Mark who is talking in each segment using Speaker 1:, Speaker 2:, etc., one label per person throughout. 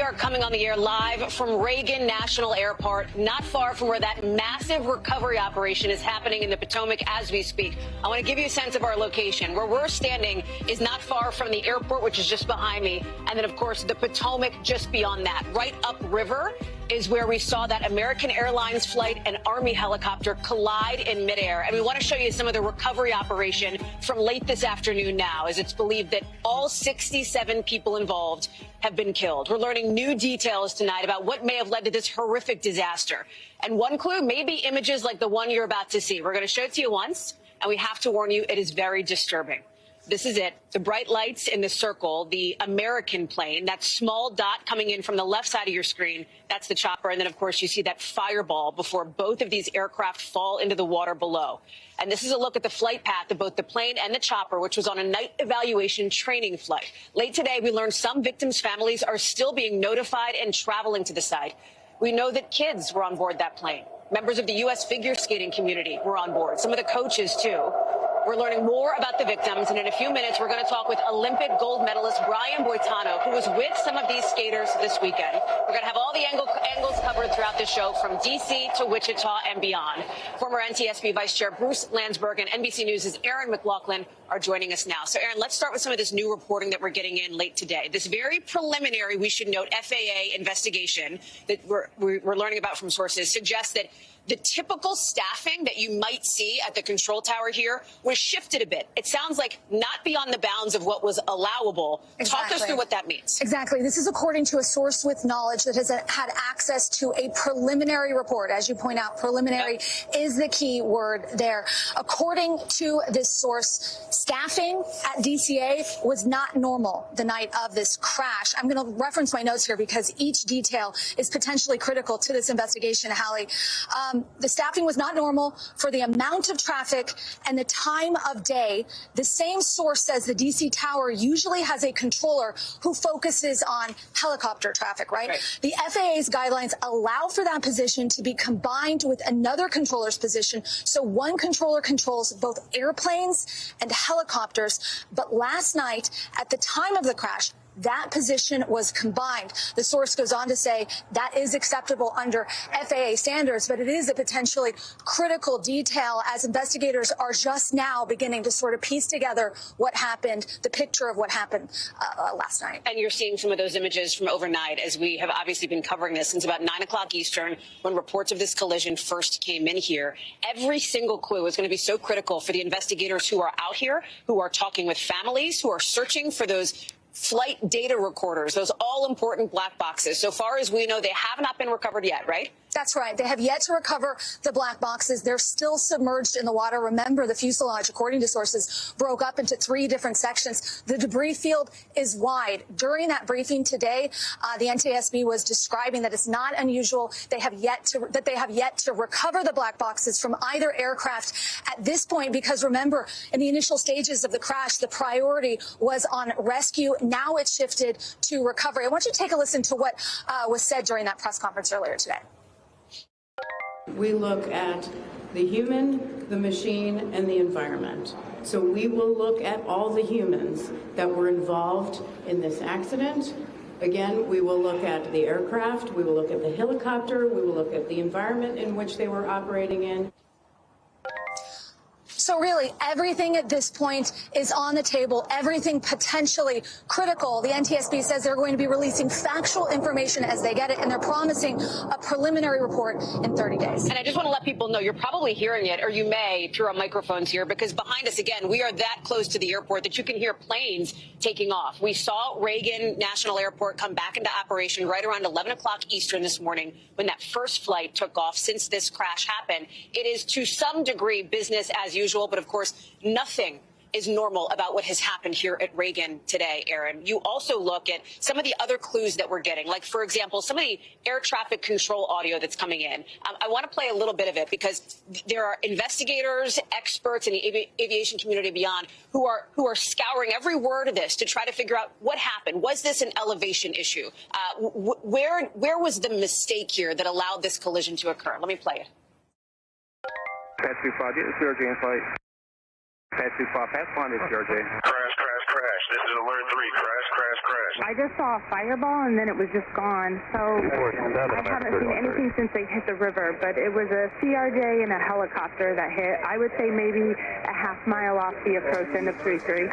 Speaker 1: are coming on the air live from Reagan National Airport, not far from where that massive recovery operation is happening in the Potomac as we speak. I want to give you a sense of our location. Where we're standing is not far from the airport, which is just behind me, and then, of course, the Potomac just beyond that. Right upriver is where we saw that American Airlines flight and Army helicopter collide in midair. And we want to show you some of the recovery operation from late this afternoon now, as it's believed that all 67 people involved have been killed. We're learning new details tonight about what may have led to this horrific disaster. And one clue may be images like the one you're about to see. We're going to show it to you once, and we have to warn you, it is very disturbing. This is it. The bright lights in the circle, the American plane, that small dot coming in from the left side of your screen, that's the chopper. And then, of course, you see that fireball before both of these aircraft fall into the water below. And this is a look at the flight path of both the plane and the chopper, which was on a night evaluation training flight. Late today, we learned some victims' families are still being notified and traveling to the site. We know that kids were on board that plane. Members of the U.S. figure skating community were on board. Some of the coaches, too. We're learning more about the victims, and in a few minutes, we're going to talk with Olympic gold medalist Brian Boitano, who was with some of these skaters this weekend. We're going to have all the angles covered throughout the show, from D.C. to Wichita and beyond. Former NTSB Vice Chair Bruce Landsberg and NBC News' Aaron McLaughlin are joining us now. So, Aaron, let's start with some of this new reporting that we're getting in late today. This very preliminary, we should note, FAA investigation that we're learning about from sources suggests that the typical staffing that you might see at the control tower here was shifted a bit. It sounds like not beyond the bounds of what was allowable.
Speaker 2: Exactly.
Speaker 1: Talk us through what that means.
Speaker 2: Exactly. This is according to a source with knowledge that has had access to a preliminary report. As you point out, preliminary is the key word there. According to this source, staffing at DCA was not normal the night of this crash. I'm going to reference my notes here because each detail is potentially critical to this investigation, Hallie. The staffing was not normal for the amount of traffic and the time of day. The same source says the DC Tower usually has a controller who focuses on helicopter traffic, right? The FAA's guidelines allow for that position to be combined with another controller's position. So one controller controls both airplanes and helicopters. But last night, at the time of the crash, that position was combined. The source goes on to say that is acceptable under FAA standards, but it is a potentially critical detail as investigators are just now beginning to sort of piece together what happened, the picture of what happened last night.
Speaker 1: And you're seeing some of those images from overnight, as we have obviously been covering this since about 9 o'clock Eastern, when reports of this collision first came in here. Every single clue is going to be so critical for the investigators who are out here, who are talking with families, who are searching for those flight data recorders, those all-important black boxes. So far as we know, they have not been recovered yet, right?
Speaker 2: That's right. They have yet to recover the black boxes. They're still submerged in the water. Remember, the fuselage, according to sources, broke up into 3 different sections. The debris field is wide. During that briefing today, the NTSB was describing that it's not unusual. They have yet to recover the black boxes from either aircraft at this point, because remember, in the initial stages of the crash, the priority was on rescue. Now it's shifted to recovery. I want you to take a listen to what was said during that press conference earlier today.
Speaker 3: We look at the human, the machine, and the environment. So we will look at all the humans that were involved in this accident. Again, we will look at the aircraft, we will look at the helicopter, we will look at the environment in which they were operating in.
Speaker 2: So really, everything at this point is on the table, everything potentially critical. The NTSB says they're going to be releasing factual information as they get it, and they're promising a preliminary report in 30 days.
Speaker 1: And I just want to let people know, you're probably hearing it, or you may through our microphones here, because behind us, again, we are that close to the airport that you can hear planes taking off. We saw Reagan National Airport come back into operation right around 11 o'clock Eastern this morning when that first flight took off since this crash happened. It is to some degree business as usual. But of course, nothing is normal about what has happened here at Reagan today, Aaron. You also look at some of the other clues that we're getting, like, for example, some of the air traffic control audio that's coming in. I want to play a little bit of it because there are investigators, experts in the aviation community beyond who are scouring every word of this to try to figure out what happened. Was this an elevation issue? Where was the mistake here that allowed this collision to occur? Let me play it.
Speaker 4: Pass 25, get the CRJ in flight. Pass 25, pass 1 is CRJ.
Speaker 5: Crash. This is alert 3. Crash. I just saw a fireball and then it was just gone. So I haven't seen anything since they hit the river, but it was a CRJ and a helicopter that hit. I would say maybe a half-mile off the approach end of 33.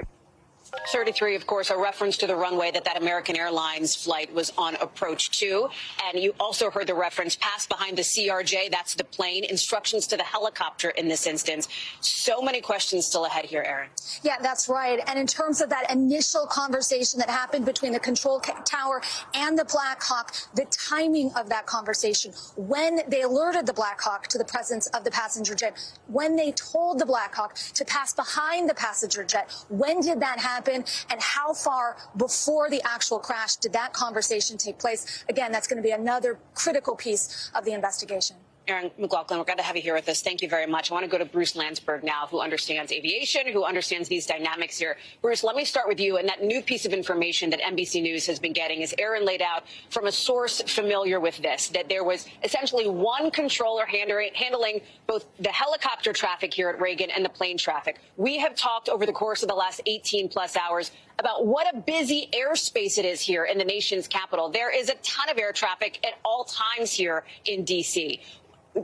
Speaker 1: 33, of course, a reference to the runway that American Airlines flight was on approach to. And you also heard the reference, pass behind the CRJ, that's the plane, instructions to the helicopter in this instance. So many questions still ahead here, Erin.
Speaker 2: Yeah, that's right. And in terms of that initial conversation that happened between the control tower and the Blackhawk, the timing of that conversation, when they alerted the Blackhawk to the presence of the passenger jet, when they told the Blackhawk to pass behind the passenger jet, when did that happen? And how far before the actual crash did that conversation take place? Again, that's going to be another critical piece of the investigation.
Speaker 1: Erin McLaughlin, we're glad to have you here with us. Thank you very much. I want to go to Bruce Landsberg now, who understands aviation, who understands these dynamics here. Bruce, let me start with you. And that new piece of information that NBC News has been getting is Erin laid out from a source familiar with this, that there was essentially one controller handling both the helicopter traffic here at Reagan and the plane traffic. We have talked over the course of the last 18 plus hours about what a busy airspace it is here in the nation's capital. There is a ton of air traffic at all times here in D.C.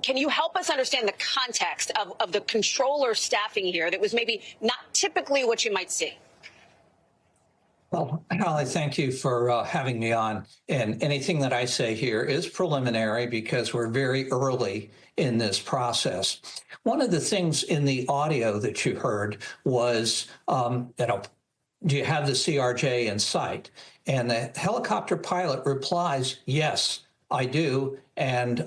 Speaker 1: Can you help us understand the context of the controller staffing here that was maybe not typically what you might see?
Speaker 6: Well, Hallie, thank you for having me on. And anything that I say here is preliminary because we're very early in this process. One of the things in the audio that you heard was, do you have the CRJ in sight? And the helicopter pilot replies, yes, I do. And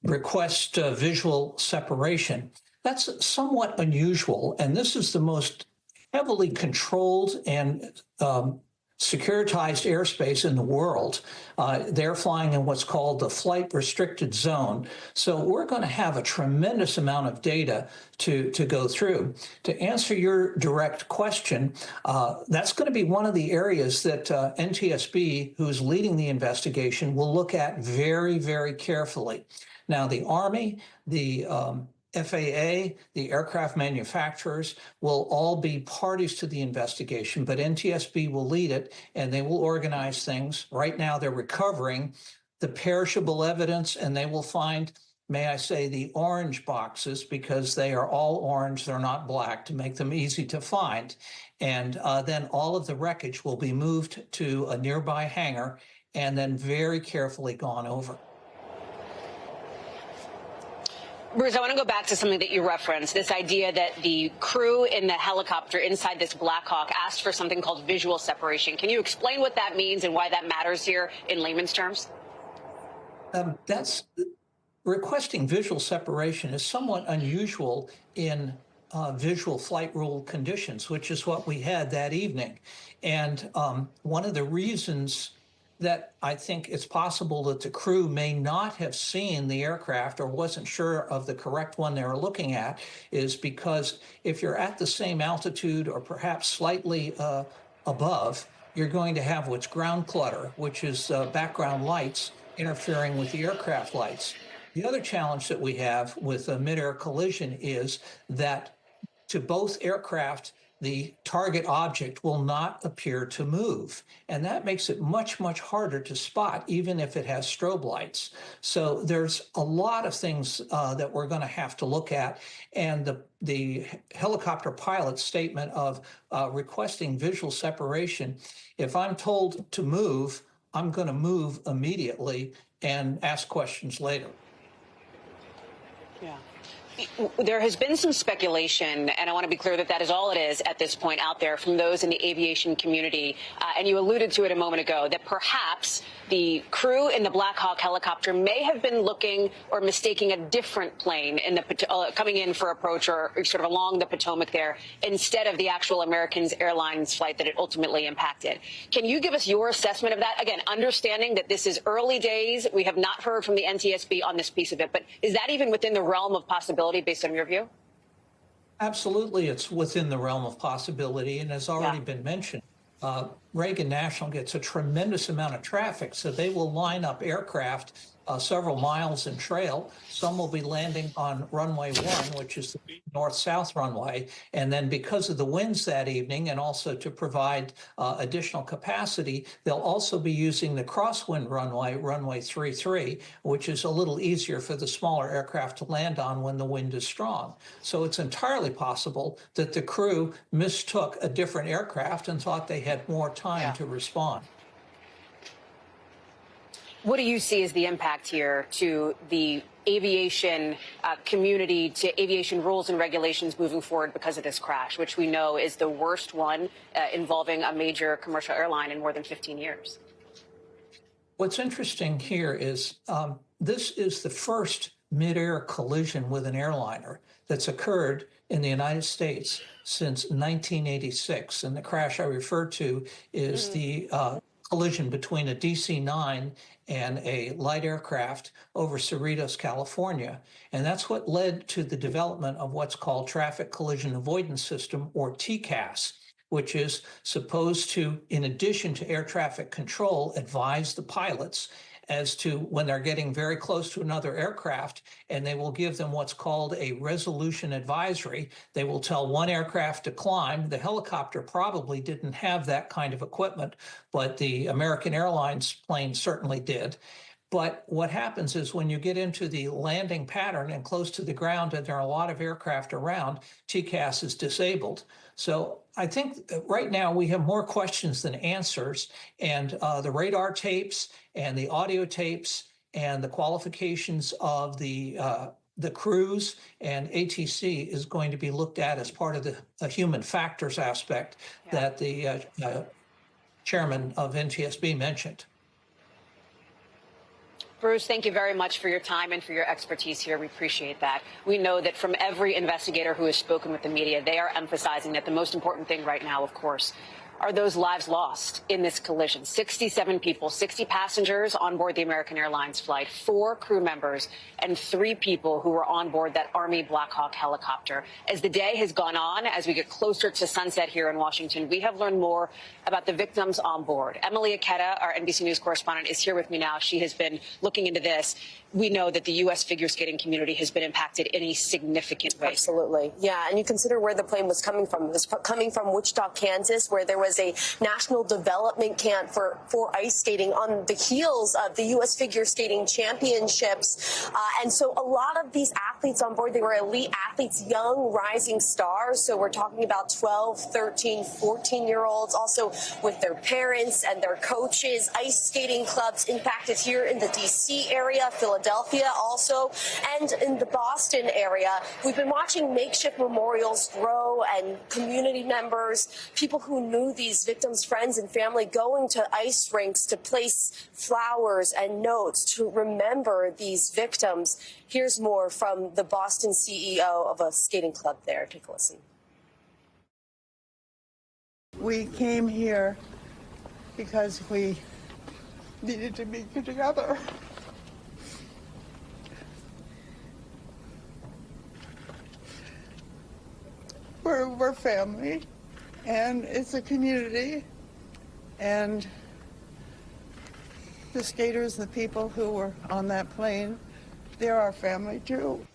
Speaker 6: request visual separation. That's somewhat unusual, and this is the most heavily controlled and securitized airspace in the world. They're flying in what's called the flight restricted zone. So we're going to have a tremendous amount of data to go through. To answer your direct question, that's going to be one of the areas that NTSB, who's leading the investigation, will look at very, very carefully. Now, the Army, the FAA, the aircraft manufacturers will all be parties to the investigation, but NTSB will lead it and they will organize things. Right now, they're recovering the perishable evidence and they will find, may I say, the orange boxes because they are all orange, they're not black, to make them easy to find. And then all of the wreckage will be moved to a nearby hangar and then very carefully gone over.
Speaker 1: Bruce, I want to go back to something that you referenced, this idea that the crew in the helicopter inside this Blackhawk asked for something called visual separation. Can you explain what that means and why that matters here in layman's terms?
Speaker 6: Requesting visual separation is somewhat unusual in visual flight rule conditions, which is what we had that evening. And one of the reasons that I think it's possible that the crew may not have seen the aircraft or wasn't sure of the correct one they were looking at is because if you're at the same altitude or perhaps slightly above, you're going to have what's ground clutter, which is background lights interfering with the aircraft lights. The other challenge that we have with a mid-air collision is that to both aircraft, the target object will not appear to move. And that makes it much, much harder to spot, even if it has strobe lights. So there's a lot of things that we're going to have to look at. And the helicopter pilot's statement of requesting visual separation, if I'm told to move, I'm going to move immediately and ask questions later.
Speaker 1: Yeah. There has been some speculation, and I want to be clear that that is all it is at this point out there from those in the aviation community, and you alluded to it a moment ago, that perhaps the crew in the Blackhawk helicopter may have been looking or mistaking a different plane in the coming in for approach or sort of along the Potomac there instead of the actual American Airlines flight that it ultimately impacted. Can you give us your assessment of that? Again, understanding that this is early days, we have not heard from the NTSB on this piece of it, but is that even within the realm of possibility based on your view?
Speaker 6: Absolutely, it's within the realm of possibility, and has already been mentioned. Reagan National gets a tremendous amount of traffic, so they will line up aircraft several miles in trail. Some will be landing on runway 1, which is the north-south runway. And then because of the winds that evening, and also to provide additional capacity, they'll also be using the crosswind runway, runway 33, which is a little easier for the smaller aircraft to land on when the wind is strong. So it's entirely possible that the crew mistook a different aircraft and thought they had more time to respond.
Speaker 1: What do you see as the impact here to the aviation community, to aviation rules and regulations moving forward because of this crash, which we know is the worst one involving a major commercial airline in more than 15 years?
Speaker 6: What's interesting here is this is the first mid-air collision with an airliner that's occurred in the United States since 1986. And the crash I referred to is the collision between a DC-9 and a light aircraft over Cerritos, California. And that's what led to the development of what's called Traffic Collision Avoidance System, or TCAS, which is supposed to, in addition to air traffic control, advise the pilots as to when they're getting very close to another aircraft, and they will give them what's called a resolution advisory. They will tell one aircraft to climb. The helicopter probably didn't have that kind of equipment, but the American Airlines plane certainly did. But what happens is when you get into the landing pattern and close to the ground and there are a lot of aircraft around, TCAS is disabled. So I think right now we have more questions than answers, and the radar tapes and the audio tapes and the qualifications of the crews and ATC is going to be looked at as part of the human factors aspect that the chairman of NTSB mentioned.
Speaker 1: Bruce, thank you very much for your time and for your expertise here. We appreciate that. We know that from every investigator who has spoken with the media, they are emphasizing that the most important thing right now, of course, are those lives lost in this collision. 67 people, 60 passengers on board the American Airlines flight, 4 crew members, and 3 people who were on board that Army Blackhawk helicopter. As the day has gone on, as we get closer to sunset here in Washington, we have learned more about the victims on board. Emily Aketa, our NBC News correspondent, is here with me now. She has been looking into this. We know that the U.S. figure skating community has been impacted in a significant way.
Speaker 7: Absolutely. Yeah, and you consider where the plane was coming from. It was coming from Wichita, Kansas, where there was a national development camp for ice skating on the heels of the U.S. figure skating championships. And so a lot of these athletes on board, they were elite athletes, young rising stars. So we're talking about 12, 13, 14-year-olds, also with their parents and their coaches. Ice skating clubs impacted here in the D.C. area, Philadelphia also, and in the Boston area. We've been watching makeshift memorials grow, and community members, people who knew these victims' friends and family, going to ice rinks to place flowers and notes to remember these victims. Here's more from the Boston CEO of a skating club there. Take a listen.
Speaker 8: We came here because we needed to be together. We're family, and it's a community, and the skaters, the people who were on that plane, they're our family too.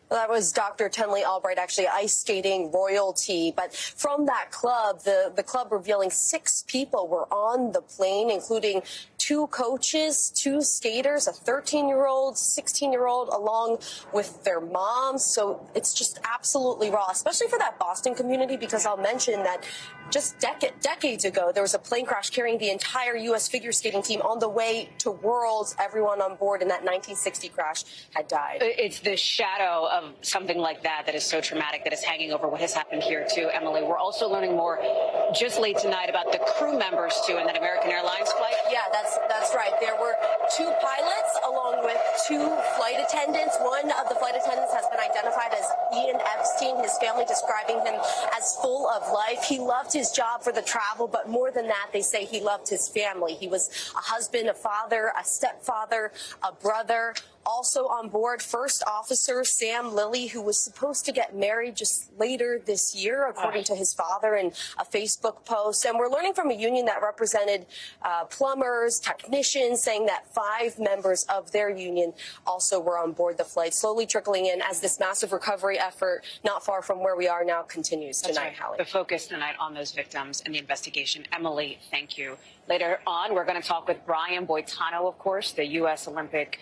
Speaker 7: Well, that was Dr. Tenley Albright, actually ice skating royalty. But from that club, the club revealing 6 people were on the plane, including 2 coaches, 2 skaters, a 13-year-old, 16-year-old, along with their moms. So it's just absolutely raw, especially for that Boston community, because I'll mention that just decades ago, there was a plane crash carrying the entire U.S. figure skating team on the way to Worlds. Everyone on board in that 1960 crash had died.
Speaker 1: It's the shadow of something like that that is so traumatic that is hanging over what has happened here, too, Emily. We're also learning more just late tonight about the crew members, too, in that American Airlines flight.
Speaker 7: Yeah, that's right. There were 2 pilots along with 2 flight attendants. One of the flight attendants has been identified as Ian Epstein, his family describing him as full of life. He loved his job for the travel, but more than that, they say he loved his family. He was a husband, a father, a stepfather, a brother. Also on board, First Officer Sam Lilly, who was supposed to get married just later this year, according to his father in a Facebook post. And we're learning from a union that represented plumbers, technicians, saying that 5 members of their union also were on board the flight, slowly trickling in as this massive recovery effort not far from where we are now continues tonight, Hallie.
Speaker 1: The focus tonight on those victims and the investigation. Emily, thank you. Later on, we're going to talk with Brian Boitano, of course, the U.S. Olympic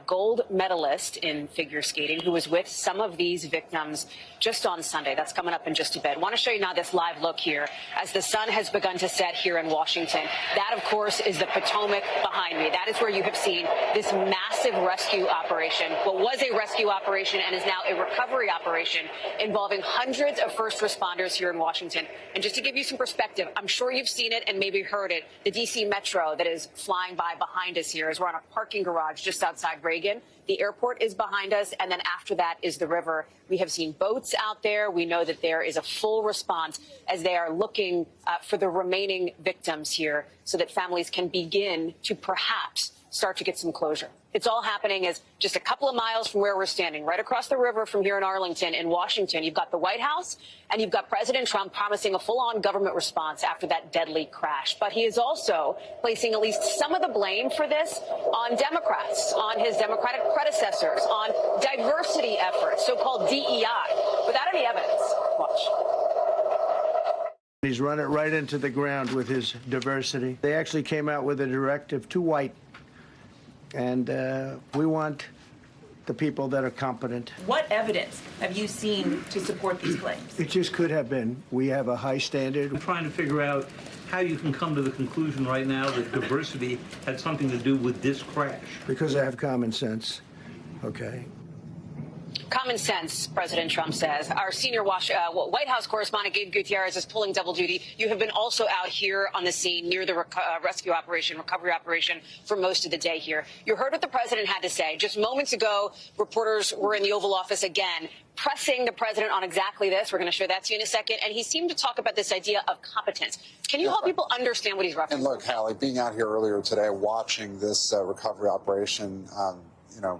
Speaker 1: gold medalist in figure skating, who was with some of these victims just on Sunday. That's coming up in just a bit. I want to show you now this live look here as the sun has begun to set here in Washington. That, of course, is the Potomac behind me. That is where you have seen this massive rescue operation, what was a rescue operation and is now a recovery operation involving hundreds of first responders here in Washington. And just to give you some perspective, I'm sure you've seen it and maybe heard it, the D.C. Metro that is flying by behind us here as we're on a parking garage just outside Reagan. The airport is behind us, and then after that is the river. We have seen boats out there. We know that there is a full response as they are looking for the remaining victims here so that families can begin to perhaps start to get some closure. It's all happening as just a couple of miles from where we're standing, right across the river from here in Arlington in Washington. You've got the White House and you've got President Trump promising a full-on government response after that deadly crash. But he is also placing at least some of the blame for this on Democrats, on his Democratic predecessors, on diversity efforts, so-called DEI, without any evidence. Watch.
Speaker 9: He's run it right into the ground with his diversity. They actually came out with a directive to white. And we want the people that are competent.
Speaker 10: What evidence have you seen to support these claims?
Speaker 9: It just could have been. We have a high standard.
Speaker 11: I'm trying to figure out how you can come to the conclusion right now that diversity had something to do with this crash.
Speaker 9: Because I have common sense, okay?
Speaker 1: Common sense, President Trump says. Our senior White House correspondent, Gabe Gutierrez, is pulling double duty. You have been also out here on the scene near the rescue operation, recovery operation for most of the day here. You heard what the president had to say. Just moments ago, reporters were in the Oval Office again, pressing the president on exactly this. We're going to show that to you in a second. And he seemed to talk about this idea of competence. Can you help people understand what he's referencing?
Speaker 12: And look, Hallie, being out here earlier today, watching this recovery operation,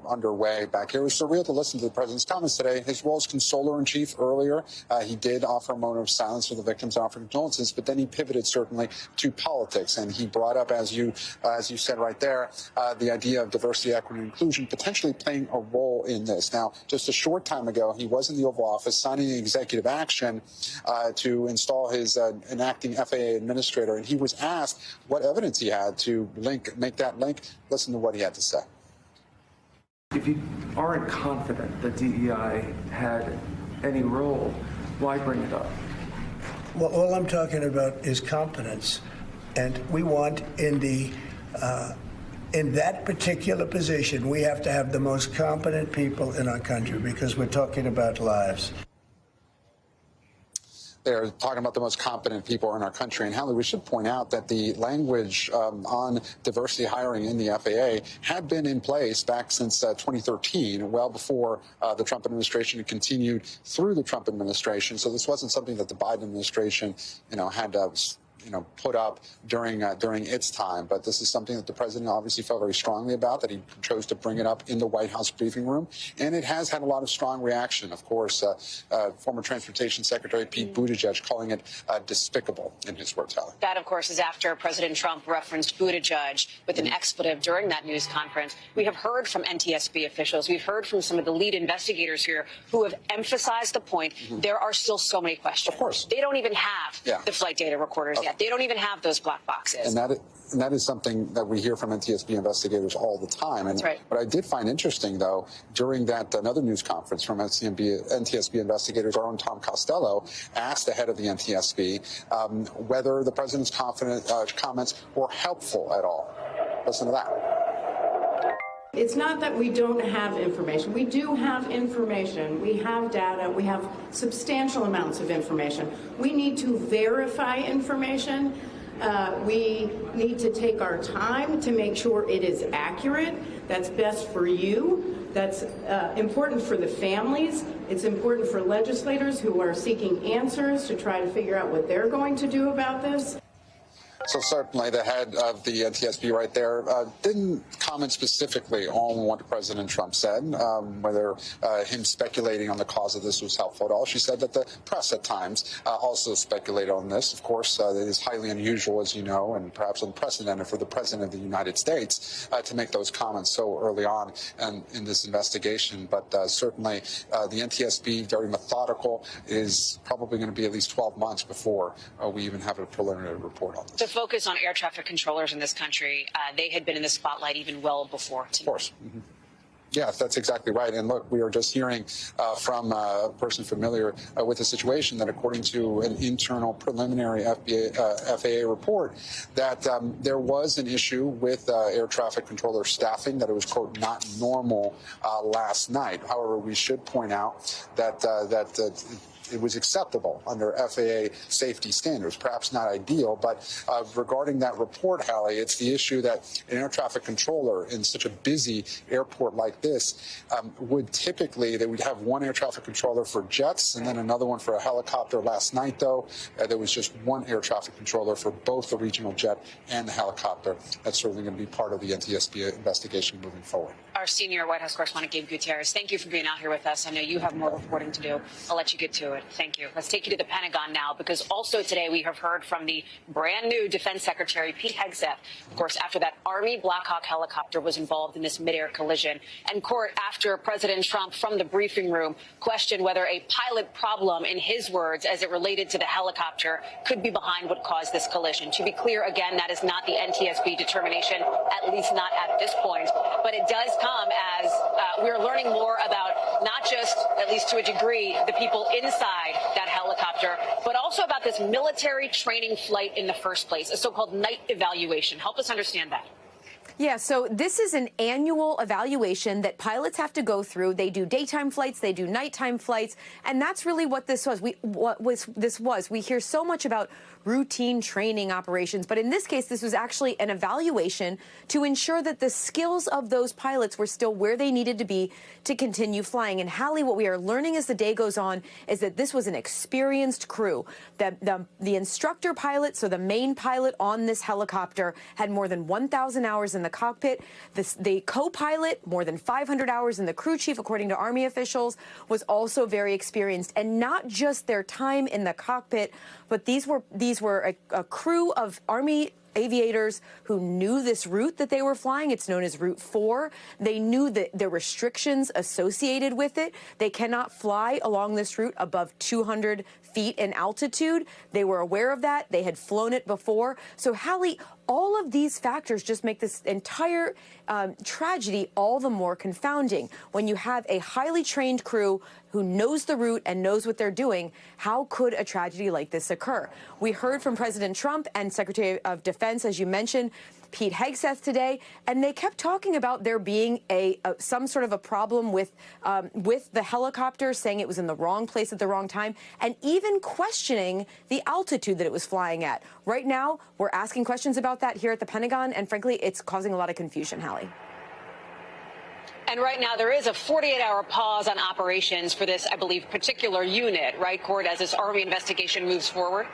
Speaker 12: underway back here. It was surreal to listen to the president's comments today. His role as consoler-in-chief earlier, he did offer a moment of silence for the victims, offer condolences, but then he pivoted certainly to politics, and he brought up, as you said right there, the idea of diversity, equity, and inclusion potentially playing a role in this. Now, just a short time ago, he was in the Oval Office signing an executive action to install his an acting FAA administrator, and he was asked what evidence he had to make that link. Listen to what he had to say.
Speaker 13: If you aren't confident that DEI had any role, why bring it up?
Speaker 9: Well, all I'm talking about is competence. And we want in that particular position, we have to have the most competent people in our country because we're talking about lives.
Speaker 12: They're talking about the most competent people in our country. And, Hallie, we should point out that the language on diversity hiring in the FAA had been in place back since 2013, well before the Trump administration, and continued through the Trump administration. So this wasn't something that the Biden administration, had put up during its time. But this is something that the president obviously felt very strongly about, that he chose to bring it up in the White House briefing room. And it has had a lot of strong reaction. Of course, former Transportation Secretary Pete Buttigieg calling it despicable in his words, Hallie.
Speaker 1: That, of course, is after President Trump referenced Buttigieg with an expletive during that news conference. We have heard from NTSB officials. We've heard from some of the lead investigators here who have emphasized the point. There are still so many questions.
Speaker 12: Of course.
Speaker 1: They don't even have the flight data recorders yet. They don't even have those black boxes.
Speaker 12: And that is something that we hear from NTSB investigators all the time. And
Speaker 1: that's right.
Speaker 12: What I did find interesting, though, during that another news conference from NTSB investigators, our own Tom Costello asked the head of the NTSB whether the president's comments were helpful at all. Listen to that.
Speaker 3: It's not that we don't have information. We do have information. We have data. We have substantial amounts of information. We need to verify information. We need to take our time to make sure it is accurate. That's best for you. That's important for the families. It's important for legislators who are seeking answers to try to figure out what they're going to do about this.
Speaker 12: So certainly the head of the NTSB right there didn't comment specifically on what President Trump said, whether him speculating on the cause of this was helpful at all. She said that the press at times also speculated on this. Of course, it is highly unusual, as you know, and perhaps unprecedented for the President of the United States to make those comments so early on in this investigation. But certainly the NTSB, very methodical, is probably going to be at least 12 months before we even have a preliminary report on this.
Speaker 1: The focus on air traffic controllers in this country, they had been in the spotlight even well before.
Speaker 12: Of course. Mm-hmm. Yes, that's exactly right. And look, we are just hearing from a person familiar with the situation that according to an internal preliminary FAA report, that there was an issue with air traffic controller staffing, that it was, quote, not normal last night. However, we should point out that it was acceptable under FAA safety standards. Perhaps not ideal, but regarding that report, Hallie, it's the issue that an air traffic controller in such a busy airport like this would typically, they would have one air traffic controller for jets and then another one for a helicopter. Last night, though, there was just one air traffic controller for both the regional jet and the helicopter. That's certainly going to be part of the NTSB investigation moving forward.
Speaker 1: Our senior White House correspondent, Gabe Gutierrez, thank you for being out here with us. I know you have more reporting to do. I'll let you get to it. Thank you. Let's take you to the Pentagon now, because also today we have heard from the brand new Defense Secretary, Pete Hegseth, of course, after that Army Blackhawk helicopter was involved in this midair collision. And court, after President Trump from the briefing room questioned whether a pilot problem, in his words, as it related to the helicopter, could be behind what caused this collision. To be clear, again, that is not the NTSB determination, at least not at this point. But it does come as we're learning more about not just, at least to a degree, the people inside that helicopter, but also about this military training flight in the first place, a so-called night evaluation. Help us understand that.
Speaker 14: Yeah, so this is an annual evaluation that pilots have to go through. They do daytime flights, they do nighttime flights, and that's really what this was. We hear so much about routine training operations, but in this case, this was actually an evaluation to ensure that the skills of those pilots were still where they needed to be to continue flying. And Hallie, what we are learning as the day goes on is that this was an experienced crew. The instructor pilot, so the main pilot on this helicopter, had more than 1,000 hours in the cockpit. The co-pilot, more than 500 hours, and the crew chief, according to Army officials, was also very experienced. And not just their time in the cockpit, but these were a crew of Army aviators who knew this route that they were flying. It's known as Route 4. They knew the restrictions associated with it. They cannot fly along this route above 200 feet in altitude. They were aware of that. They had flown it before. So, Hallie, all of these factors just make this entire tragedy all the more confounding. When you have a highly trained crew who knows the route and knows what they're doing, how could a tragedy like this occur? We heard from President Trump and Secretary of Defense, as you mentioned, Pete Hegseth today, and they kept talking about there being some sort of a problem with the helicopter, saying it was in the wrong place at the wrong time, and even questioning the altitude that it was flying at. Right now, we're asking questions about that here at the Pentagon, and frankly, it's causing a lot of confusion, Hallie.
Speaker 1: And right now, there is a 48-hour pause on operations for this, I believe, particular unit, right, Court, as this Army investigation moves forward?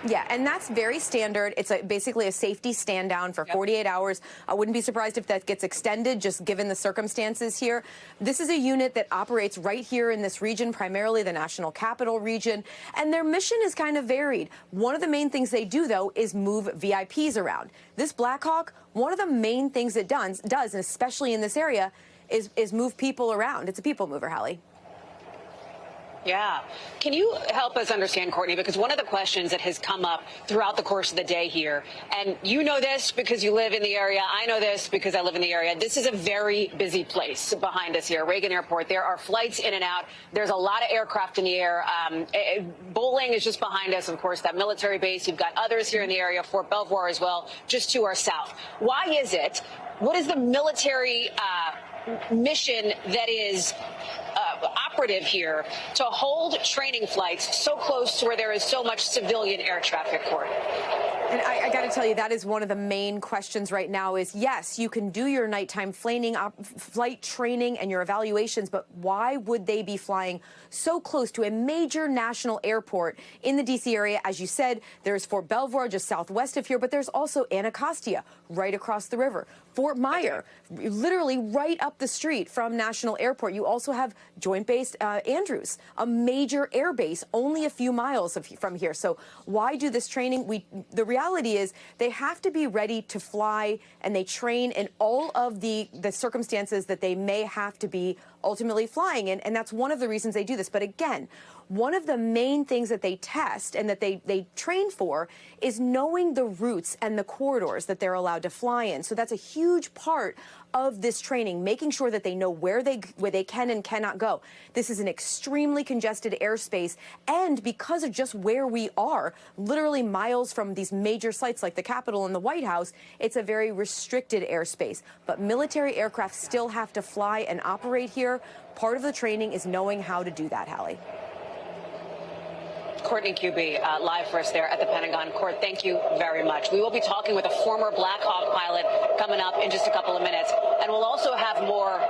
Speaker 14: Yeah, and that's very standard. It's basically a safety stand down for 48 hours. I wouldn't be surprised if that gets extended, just given the circumstances here. This is a unit that operates right here in this region, primarily the National Capital Region, and their mission is kind of varied. One of the main things they do, though, is move VIPs around. This Blackhawk, one of the main things it does, and especially in this area, is move people around. It's a people mover, Hallie.
Speaker 1: Yeah. Can you help us understand, Courtney, because one of the questions that has come up throughout the course of the day here, and you know this because you live in the area, I know this because I live in the area, this is a very busy place behind us here, Reagan Airport. There are flights in and out. There's a lot of aircraft in the air. Bowling is just behind us, of course, that military base. You've got others here in the area, Fort Belvoir as well, just to our south. Why is it? What is the military mission that is operative here to hold training flights so close to where there is so much civilian air traffic, Court?
Speaker 14: And I got to tell you, that is one of the main questions right now is, yes, you can do your nighttime flight training and your evaluations, but why would they be flying so close to a major national airport in the D.C. area? As you said, there's Fort Belvoir just southwest of here, but there's also Anacostia right across the river. Fort Myer, literally right up the street from National Airport. You also have Joint Base Andrews, a major air base only a few miles from here. So why do this training? The reality is they have to be ready to fly, and they train in all of the circumstances that they may have to be ultimately flying in, and that's one of the reasons they do this. But again, one of the main things that they test and that they train for is knowing the routes and the corridors that they're allowed to fly in. So that's a huge part of this training, making sure that they know where they can and cannot go. This is an extremely congested airspace, and because of just where we are, literally miles from these major sites like the Capitol and the White House, it's a very restricted airspace. But military aircraft still have to fly and operate here. Part of the training is knowing how to do that, Hallie.
Speaker 1: Courtney Kuby, live for us there at the Pentagon. Court, thank you very much. We will be talking with a former Blackhawk pilot coming up in just a couple of minutes. And we'll also have more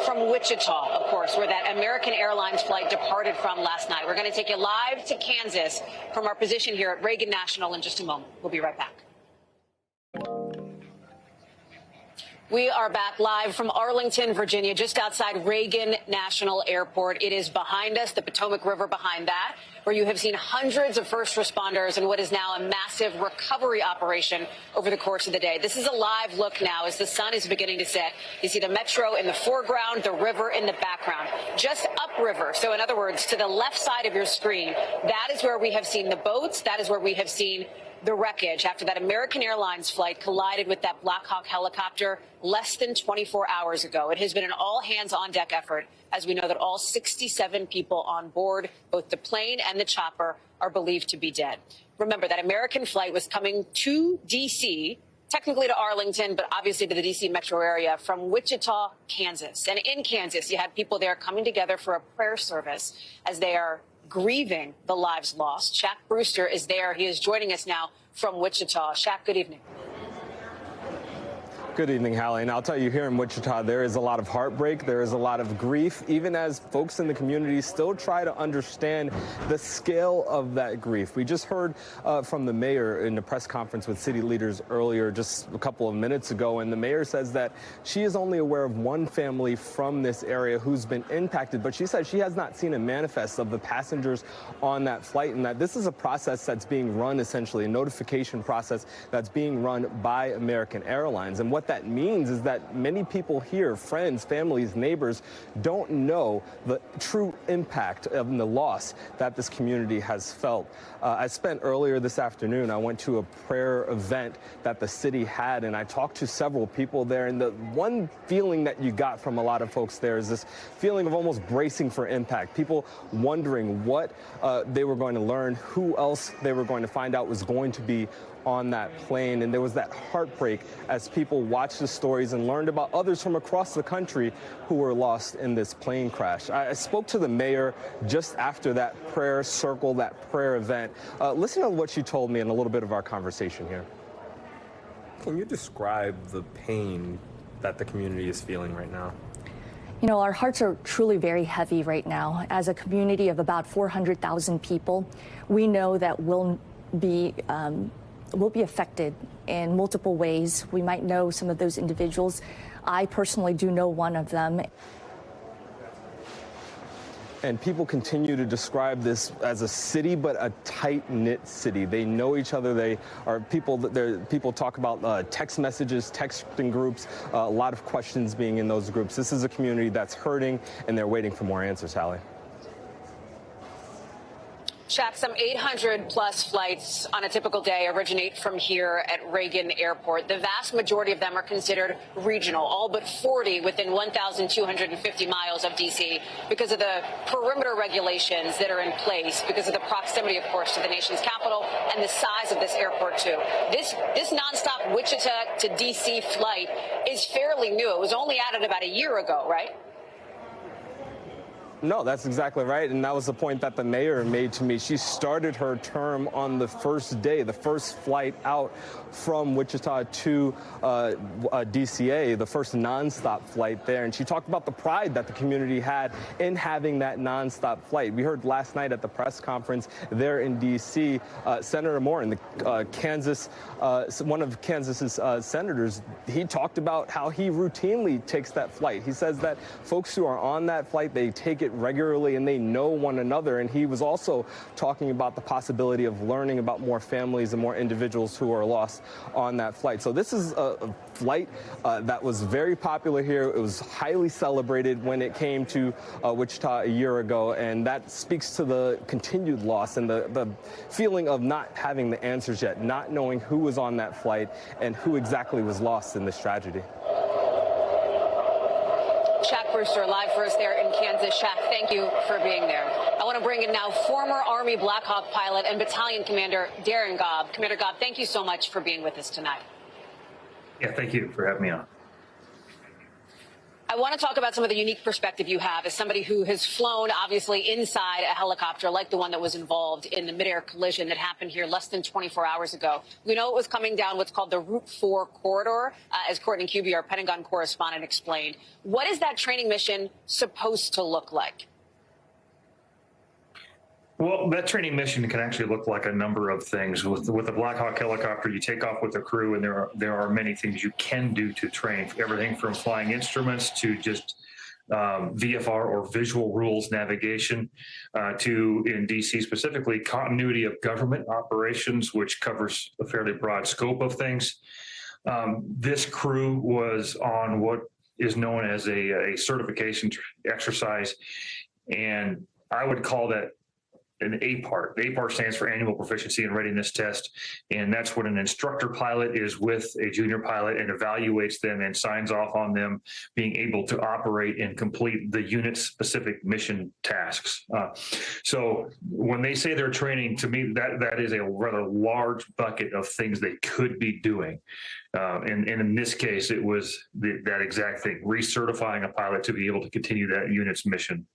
Speaker 1: from Wichita, of course, where that American Airlines flight departed from last night. We're going to take you live to Kansas from our position here at Reagan National in just a moment. We'll be right back. We are back live from Arlington, Virginia, just outside Reagan National Airport. It is behind us, the Potomac River behind that, where you have seen hundreds of first responders in what is now a massive recovery operation over the course of the day. This is a live look now as the sun is beginning to set. You see the metro in the foreground, the river in the background, just upriver. So in other words, to the left side of your screen, that is where we have seen the boats. That is where we have seen the wreckage after that American Airlines flight collided with that Blackhawk helicopter less than 24 hours ago. It has been an all-hands-on-deck effort, as we know that all 67 people on board, both the plane and the chopper, are believed to be dead. Remember, that American flight was coming to D.C., technically to Arlington, but obviously to the D.C. metro area from Wichita, Kansas. And in Kansas, you had people there coming together for a prayer service as they are grieving the lives lost. Shaq Brewster is there. He is joining us now from Wichita. Shaq, good evening.
Speaker 15: Good evening, Hallie. And I'll tell you, here in Wichita, there is a lot of heartbreak. There is a lot of grief, even as folks in the community still try to understand the scale of that grief. We just heard from the mayor in the press conference with city leaders earlier, just a couple of minutes ago, and the mayor says that she is only aware of one family from this area who's been impacted, but she said she has not seen a manifest of the passengers on that flight, and that this is a process that's being run, essentially, a notification process that's being run by American Airlines. And what that means is that many people here, friends, families, neighbors, don't know the true impact of the loss that this community has felt. I spent earlier this afternoon, I went to a prayer event that the city had, and I talked to several people there, and the one feeling that you got from a lot of folks there is this feeling of almost bracing for impact, people wondering what they were going to learn, who else they were going to find out was going to be on that plane. And there was that heartbreak as people watched the stories and learned about others from across the country who were lost in this plane crash. I spoke to the mayor just after that prayer circle, that prayer event. Listen to what she told me in a little bit of our conversation here.
Speaker 16: Can you describe the pain that the community is feeling right now?
Speaker 17: You know, our hearts are truly very heavy right now. As a community of about 400,000 people, we know that we'll be affected in multiple ways. We might know some of those individuals. I personally do know one of them.
Speaker 15: And people continue to describe this as a city, but a tight-knit city. They know each other. They are people. People talk about text messages, texting groups, a lot of questions being in those groups. This is a community that's hurting, and they're waiting for more answers, Hallie.
Speaker 1: Shaq, some 800-plus flights on a typical day originate from here at Reagan Airport. The vast majority of them are considered regional, all but 40 within 1,250 miles of D.C. because of the perimeter regulations that are in place, because of the proximity, of course, to the nation's capital and the size of this airport, too. This nonstop Wichita to D.C. flight is fairly new. It was only added about a year ago, right?
Speaker 15: No, that's exactly right. And that was the point that the mayor made to me. She started her term on the first day, the first flight out from Wichita to DCA, the first nonstop flight there. And she talked about the pride that the community had in having that nonstop flight. We heard last night at the press conference there in D.C., Senator Moore, Kansas, one of Kansas's senators, he talked about how he routinely takes that flight. He says that folks who are on that flight, they take it regularly and they know one another. And he was also talking about the possibility of learning about more families and more individuals who are lost on that flight. So this is a flight that was very popular here. It was highly celebrated when it came to Wichita a year ago, and that speaks to the continued loss and the feeling of not having the answers yet, not knowing who was on that flight and who exactly was lost in this tragedy.
Speaker 1: Shaq Brewster, live for us there in Kansas. Shaq, thank you for being there. I want to bring in now former Army Blackhawk pilot and Battalion Commander Darren Gobb. Commander Gobb, thank you so much for being with us tonight.
Speaker 18: Yeah, thank you for having me on.
Speaker 1: I want to talk about some of the unique perspective you have as somebody who has flown, obviously, inside a helicopter like the one that was involved in the midair collision that happened here less than 24 hours ago. We know it was coming down what's called the Route 4 corridor, as Courtney Kuby, our Pentagon correspondent, explained. What is that training mission supposed to look like?
Speaker 18: Well, that training mission can actually look like a number of things. With the Blackhawk helicopter, you take off with the crew, and there are many things you can do to train. Everything from flying instruments to just VFR or visual rules navigation to, in DC specifically, continuity of government operations, which covers a fairly broad scope of things. This crew was on what is known as a certification exercise, and I would call that an APART. The APART stands for Annual Proficiency and Readiness Test, and that's when an instructor pilot is with a junior pilot and evaluates them and signs off on them being able to operate and complete the unit-specific mission tasks. So when they say they're training, to me, that is a rather large bucket of things they could be doing. And in this case, it was that exact thing, recertifying a pilot to be able to continue that unit's mission.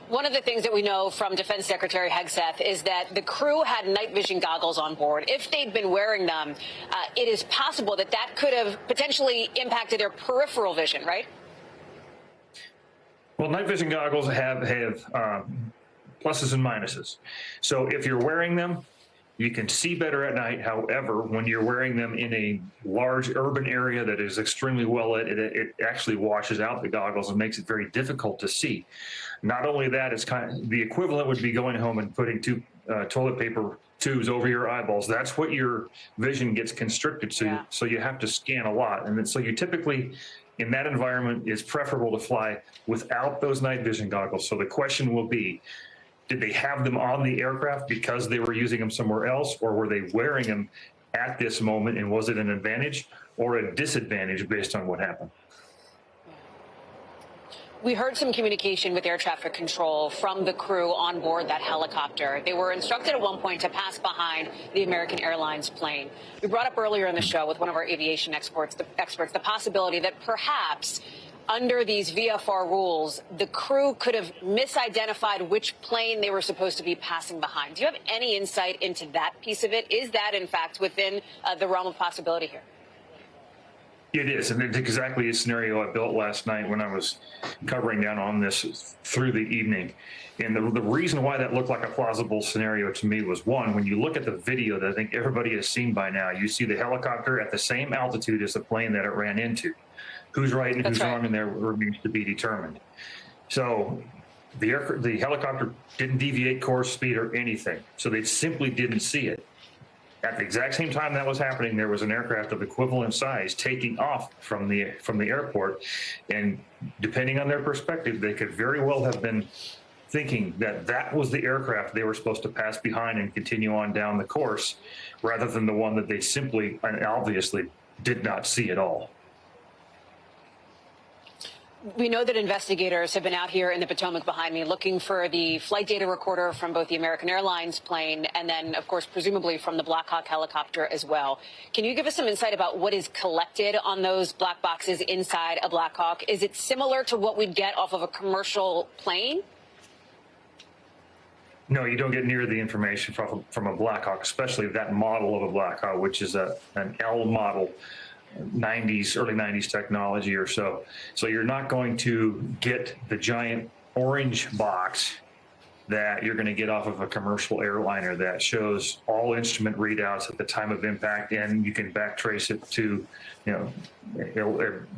Speaker 1: One of the things that we know from Defense Secretary Hegseth is that the crew had night vision goggles on board. If they'd been wearing them, it is possible that that could have potentially impacted their peripheral vision, right?
Speaker 18: Well, night vision goggles have pluses and minuses. So if you're wearing them, you can see better at night. However, when you're wearing them in a large urban area that is extremely well lit, it actually washes out the goggles and makes it very difficult to see. Not only that, it's kind of the equivalent would be going home and putting two toilet paper tubes over your eyeballs. That's what your vision gets constricted to. Yeah. So you have to scan a lot. And then, so you typically, in that environment, it's preferable to fly without those night vision goggles. So the question will be, did they have them on the aircraft because they were using them somewhere else, or were they wearing them at this moment, and was it an advantage or a disadvantage based on what happened?
Speaker 1: We heard some communication with air traffic control from the crew on board that helicopter. They were instructed at one point to pass behind the American Airlines plane. We brought up earlier in the show with one of our aviation experts the possibility that perhaps under these VFR rules, the crew could have misidentified which plane they were supposed to be passing behind. Do you have any insight into that piece of it? Is that, in fact, within the realm of possibility here?
Speaker 18: It is, and it's exactly a scenario I built last night when I was covering down on this through the evening. And the reason why that looked like a plausible scenario to me was, one, when you look at the video that I think everybody has seen by now, you see the helicopter at the same altitude as the plane that it ran into. Who's right and who's wrong in there remains to be determined. So the helicopter didn't deviate course, speed, or anything. So they simply didn't see it. At the exact same time that was happening, there was an aircraft of equivalent size taking off from the airport, and depending on their perspective, they could very well have been thinking that that was the aircraft they were supposed to pass behind and continue on down the course, rather than the one that they simply and obviously did not see at all.
Speaker 1: We know that investigators have been out here in the Potomac behind me looking for the flight data recorder from both the American Airlines plane and then, of course, presumably from the Blackhawk helicopter as well. Can you give us some insight about what is collected on those black boxes inside a Blackhawk? Is it similar to what we'd get off of a commercial plane?
Speaker 18: No, you don't get near the information from a Blackhawk, especially that model of a Blackhawk, which is an L model. early 90s technology or so. So you're not going to get the giant orange box that you're going to get off of a commercial airliner that shows all instrument readouts at the time of impact, and you can backtrace it to,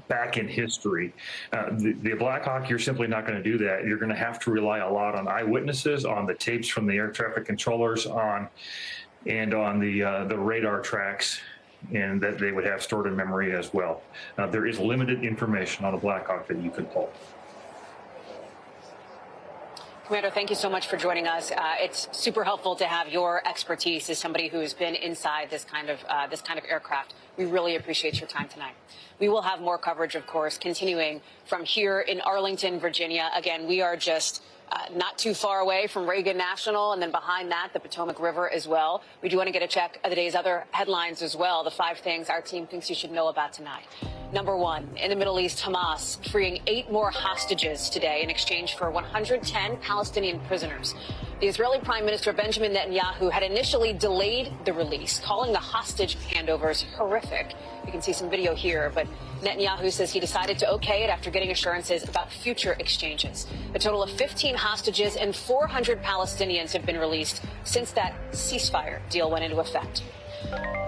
Speaker 18: back in history. The Blackhawk, you're simply not going to do that. You're going to have to rely a lot on eyewitnesses, on the tapes from the air traffic controllers, and on the radar tracks, and that they would have stored in memory as well. There is limited information on a Blackhawk that you can pull.
Speaker 1: Commander, thank you so much for joining us. It's super helpful to have your expertise as somebody who's been inside this kind of aircraft. We really appreciate your time tonight. We will have more coverage, of course, continuing from here in Arlington, Virginia. Again, we are just not too far away from Reagan National, and then behind that, the Potomac River as well. We do want to get a check of the day's other headlines as well, the 5 things our team thinks you should know about tonight. Number 1, in the Middle East, Hamas freeing 8 more hostages today in exchange for 110 Palestinian prisoners. The Israeli Prime Minister Benjamin Netanyahu had initially delayed the release, calling the hostage handovers horrific. You can see some video here, but Netanyahu says he decided to okay it after getting assurances about future exchanges. A total of 15 hostages and 400 Palestinians have been released since that ceasefire deal went into effect.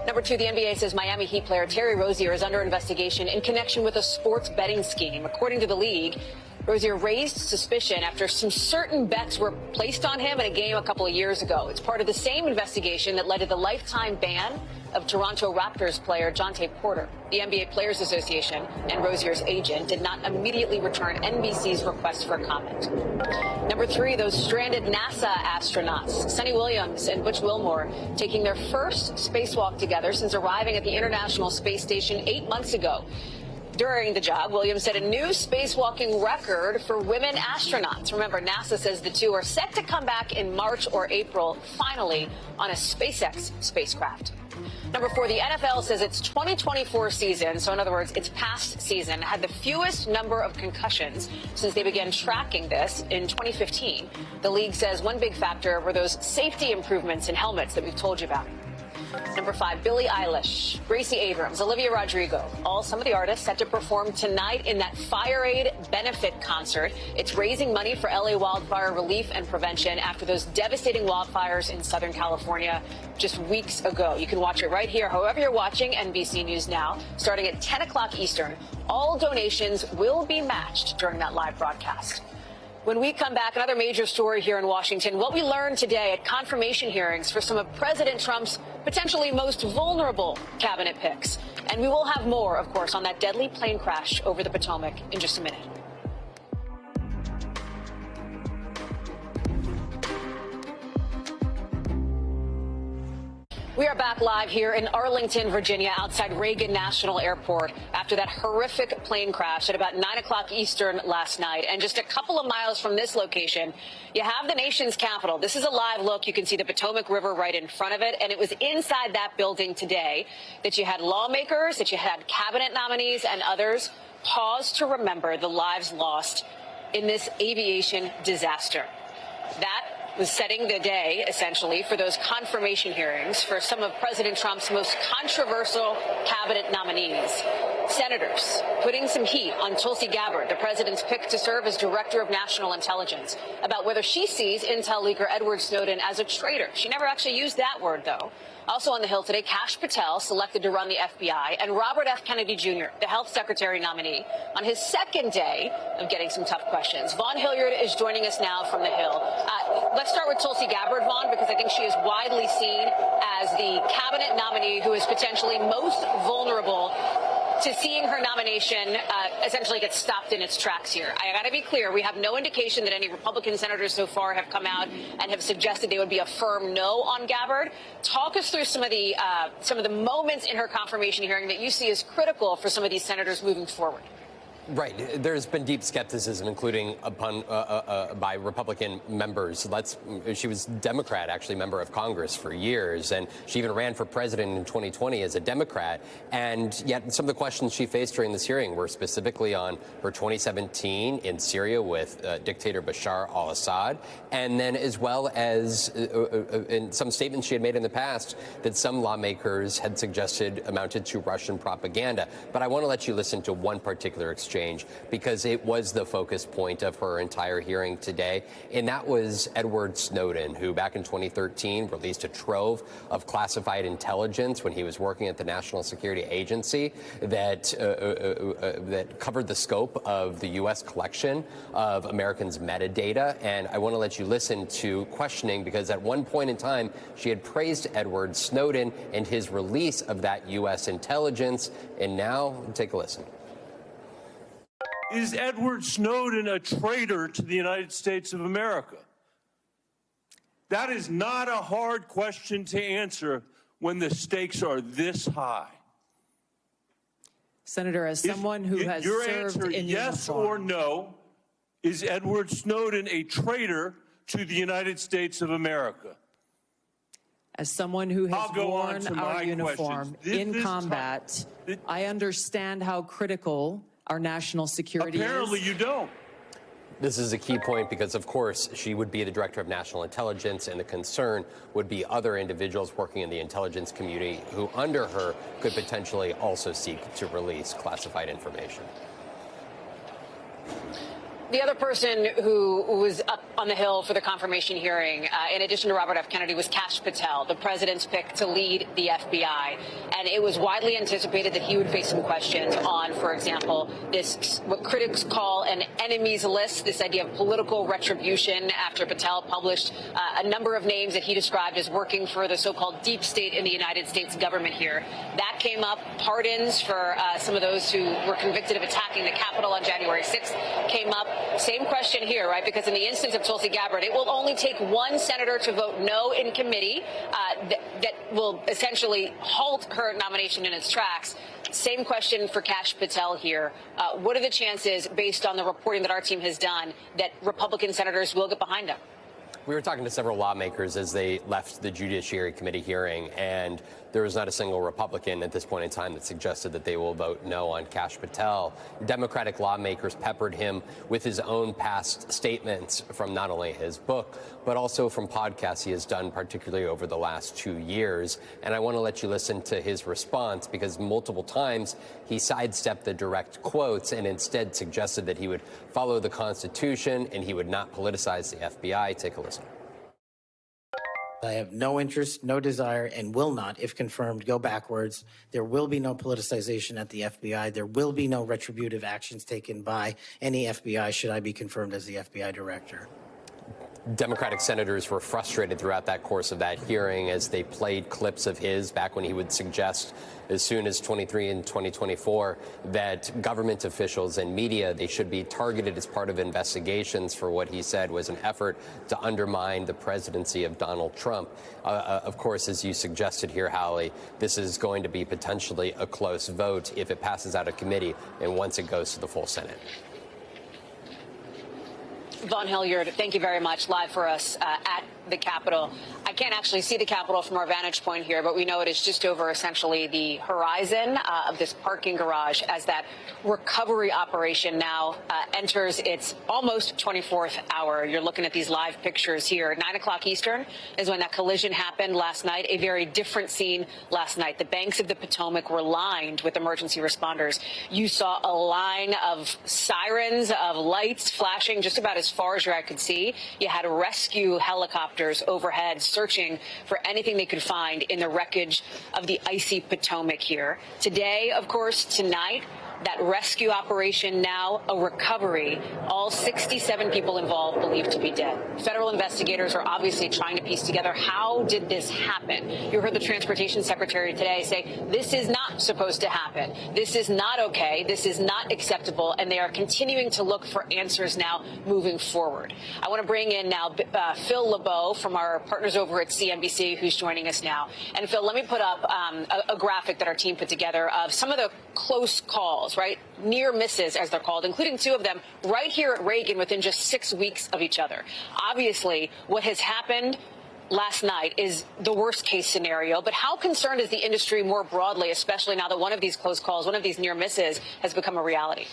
Speaker 1: Number 2, the NBA says Miami Heat player Terry Rozier is under investigation in connection with a sports betting scheme. According to the league, Rozier raised suspicion after some certain bets were placed on him in a game a couple of years ago. It's part of the same investigation that led to the lifetime ban of Toronto Raptors player Jonte Porter. The NBA Players Association and Rozier's agent did not immediately return NBC's request for comment. Number 3, those stranded NASA astronauts, Sunny Williams and Butch Wilmore, taking their first spacewalk together since arriving at the International Space Station 8 months ago. During the job, Williams set a new spacewalking record for women astronauts. Remember, NASA says the two are set to come back in March or April, finally, on a SpaceX spacecraft. Number 4, the NFL says its 2024 season, so in other words, its past season, had the fewest number of concussions since they began tracking this in 2015. The league says one big factor were those safety improvements in helmets that we've told you about. Number 5, Billie Eilish, Gracie Abrams, Olivia Rodrigo, all some of the artists set to perform tonight in that Fire Aid benefit concert. It's raising money for LA wildfire relief and prevention after those devastating wildfires in Southern California just weeks ago. You can watch it right here, however you're watching NBC News Now, starting at 10 o'clock Eastern. All donations will be matched during that live broadcast. When we come back, another major story here in Washington, what we learned today at confirmation hearings for some of President Trump's potentially most vulnerable cabinet picks. And we will have more, of course, on that deadly plane crash over the Potomac in just a minute. We are back live here in Arlington, Virginia, outside Reagan National Airport after that horrific plane crash at about 9 o'clock Eastern last night. And just a couple of miles from this location, you have the nation's capital. This is a live look. You can see the Potomac River right in front of it. And it was inside that building today that you had lawmakers, that you had cabinet nominees and others pause to remember the lives lost in this aviation disaster. That was setting the day, essentially, for those confirmation hearings for some of President Trump's most controversial cabinet nominees. Senators putting some heat on Tulsi Gabbard, the president's pick to serve as director of national intelligence, about whether she sees intel leaker Edward Snowden as a traitor. She never actually used that word, though. Also on the Hill today, Kash Patel, selected to run the FBI, and Robert F. Kennedy Jr., the health secretary nominee, on his second day of getting some tough questions. Vaughn Hilliard is joining us now from the Hill. Let's start with Tulsi Gabbard, Vaughn, because I think she is widely seen as the cabinet nominee who is potentially most vulnerable to seeing her nomination essentially get stopped in its tracks here. I got to be clear, we have no indication that any Republican senators so far have come out and have suggested they would be a firm no on Gabbard. Talk us through some of the moments in her confirmation hearing that you see as critical for some of these senators moving forward.
Speaker 19: Right. There's been deep skepticism, including by Republican members. She was Democrat, actually, member of Congress for years, and she even ran for president in 2020 as a Democrat. And yet some of the questions she faced during this hearing were specifically on her 2017 in Syria with dictator Bashar al-Assad, and then as well as in some statements she had made in the past that some lawmakers had suggested amounted to Russian propaganda. But I want to let you listen to one particular exchange, because it was the focus point of her entire hearing today, and that was Edward Snowden, who back in 2013 released a trove of classified intelligence when he was working at the National Security Agency that covered the scope of the U.S. collection of Americans' metadata. And I want to let you listen to questioning, because at one point in time she had praised Edward Snowden and his release of that U.S. intelligence, and now take a listen.
Speaker 20: Is Edward Snowden a traitor to the United States of America? That is not a hard question to answer when the stakes are this high.
Speaker 21: Senator, as someone who has
Speaker 20: your
Speaker 21: served
Speaker 20: answer,
Speaker 21: in
Speaker 20: yes
Speaker 21: uniform,
Speaker 20: or no, is Edward Snowden a traitor to the United States of America?
Speaker 21: as someone who has worn our uniform in combat, I understand how critical our national security is.
Speaker 20: Apparently you don't.
Speaker 19: This is a key point because, of course, she would be the director of national intelligence, and the concern would be other individuals working in the intelligence community who, under her, could potentially also seek to release classified information.
Speaker 1: The other person who was up on the Hill for the confirmation hearing, in addition to Robert F. Kennedy, was Kash Patel, the president's pick to lead the FBI. And it was widely anticipated that he would face some questions on, for example, this, what critics call an enemies list, this idea of political retribution after Patel published a number of names that he described as working for the so-called deep state in the United States government here. That came up. Pardons for some of those who were convicted of attacking the Capitol on January 6th came up. Same question here, right? Because in the instance of Tulsi Gabbard, it will only take one senator to vote no in committee that will essentially halt her nomination in its tracks. Same question for Kash Patel here. What are the chances, based on the reporting that our team has done, that Republican senators will get behind him?
Speaker 19: We were talking to several lawmakers as they left the Judiciary Committee hearing, and there was not a single Republican at this point in time that suggested that they will vote no on Kash Patel. Democratic lawmakers peppered him with his own past statements from not only his book, but also from podcasts he has done, particularly over the last 2 years. And I want to let you listen to his response, because multiple times he sidestepped the direct quotes and instead suggested that he would follow the Constitution and he would not politicize the FBI. Take a listen.
Speaker 22: I have no interest, no desire, and will not, if confirmed, go backwards. There will be no politicization at the FBI. There will be no retributive actions taken by any FBI should I be confirmed as the FBI director.
Speaker 19: Democratic senators were frustrated throughout that course of that hearing as they played clips of his back when he would suggest as soon as 23 and 2024 that government officials and media, they should be targeted as part of investigations for what he said was an effort to undermine the presidency of Donald Trump. Of course, as you suggested here, Hallie, this is going to be potentially a close vote if it passes out of committee and once it goes to the full Senate.
Speaker 1: Vaughn Hilliard, thank you very much, live for us at the Capitol. I can't actually see the Capitol from our vantage point here, but we know it is just over essentially the horizon of this parking garage as that recovery operation now enters its almost 24th hour. You're looking at these live pictures here. 9 o'clock Eastern is when that collision happened last night, a very different scene last night. The banks of the Potomac were lined with emergency responders. You saw a line of sirens, of lights flashing just about as far as your eye could see. You had rescue helicopters overhead searching for anything they could find in the wreckage of the icy Potomac here. Today, of course, tonight, that rescue operation now a recovery. All 67 people involved believed to be dead. Federal investigators are obviously trying to piece together how did this happen. You heard the transportation secretary today say this is not supposed to happen. This is not okay. This is not acceptable. And they are continuing to look for answers now moving forward. I want to bring in now Phil LeBeau from our partners over at CNBC, who's joining us now. And Phil, let me put up a graphic that our team put together of some of the close calls, right? Near misses, as they're called, including 2 of them right here at Reagan within just 6 weeks of each other. Obviously, what has happened last night is the worst case scenario. But how concerned is the industry more broadly, especially now that one of these close calls, one of these near misses has become a reality?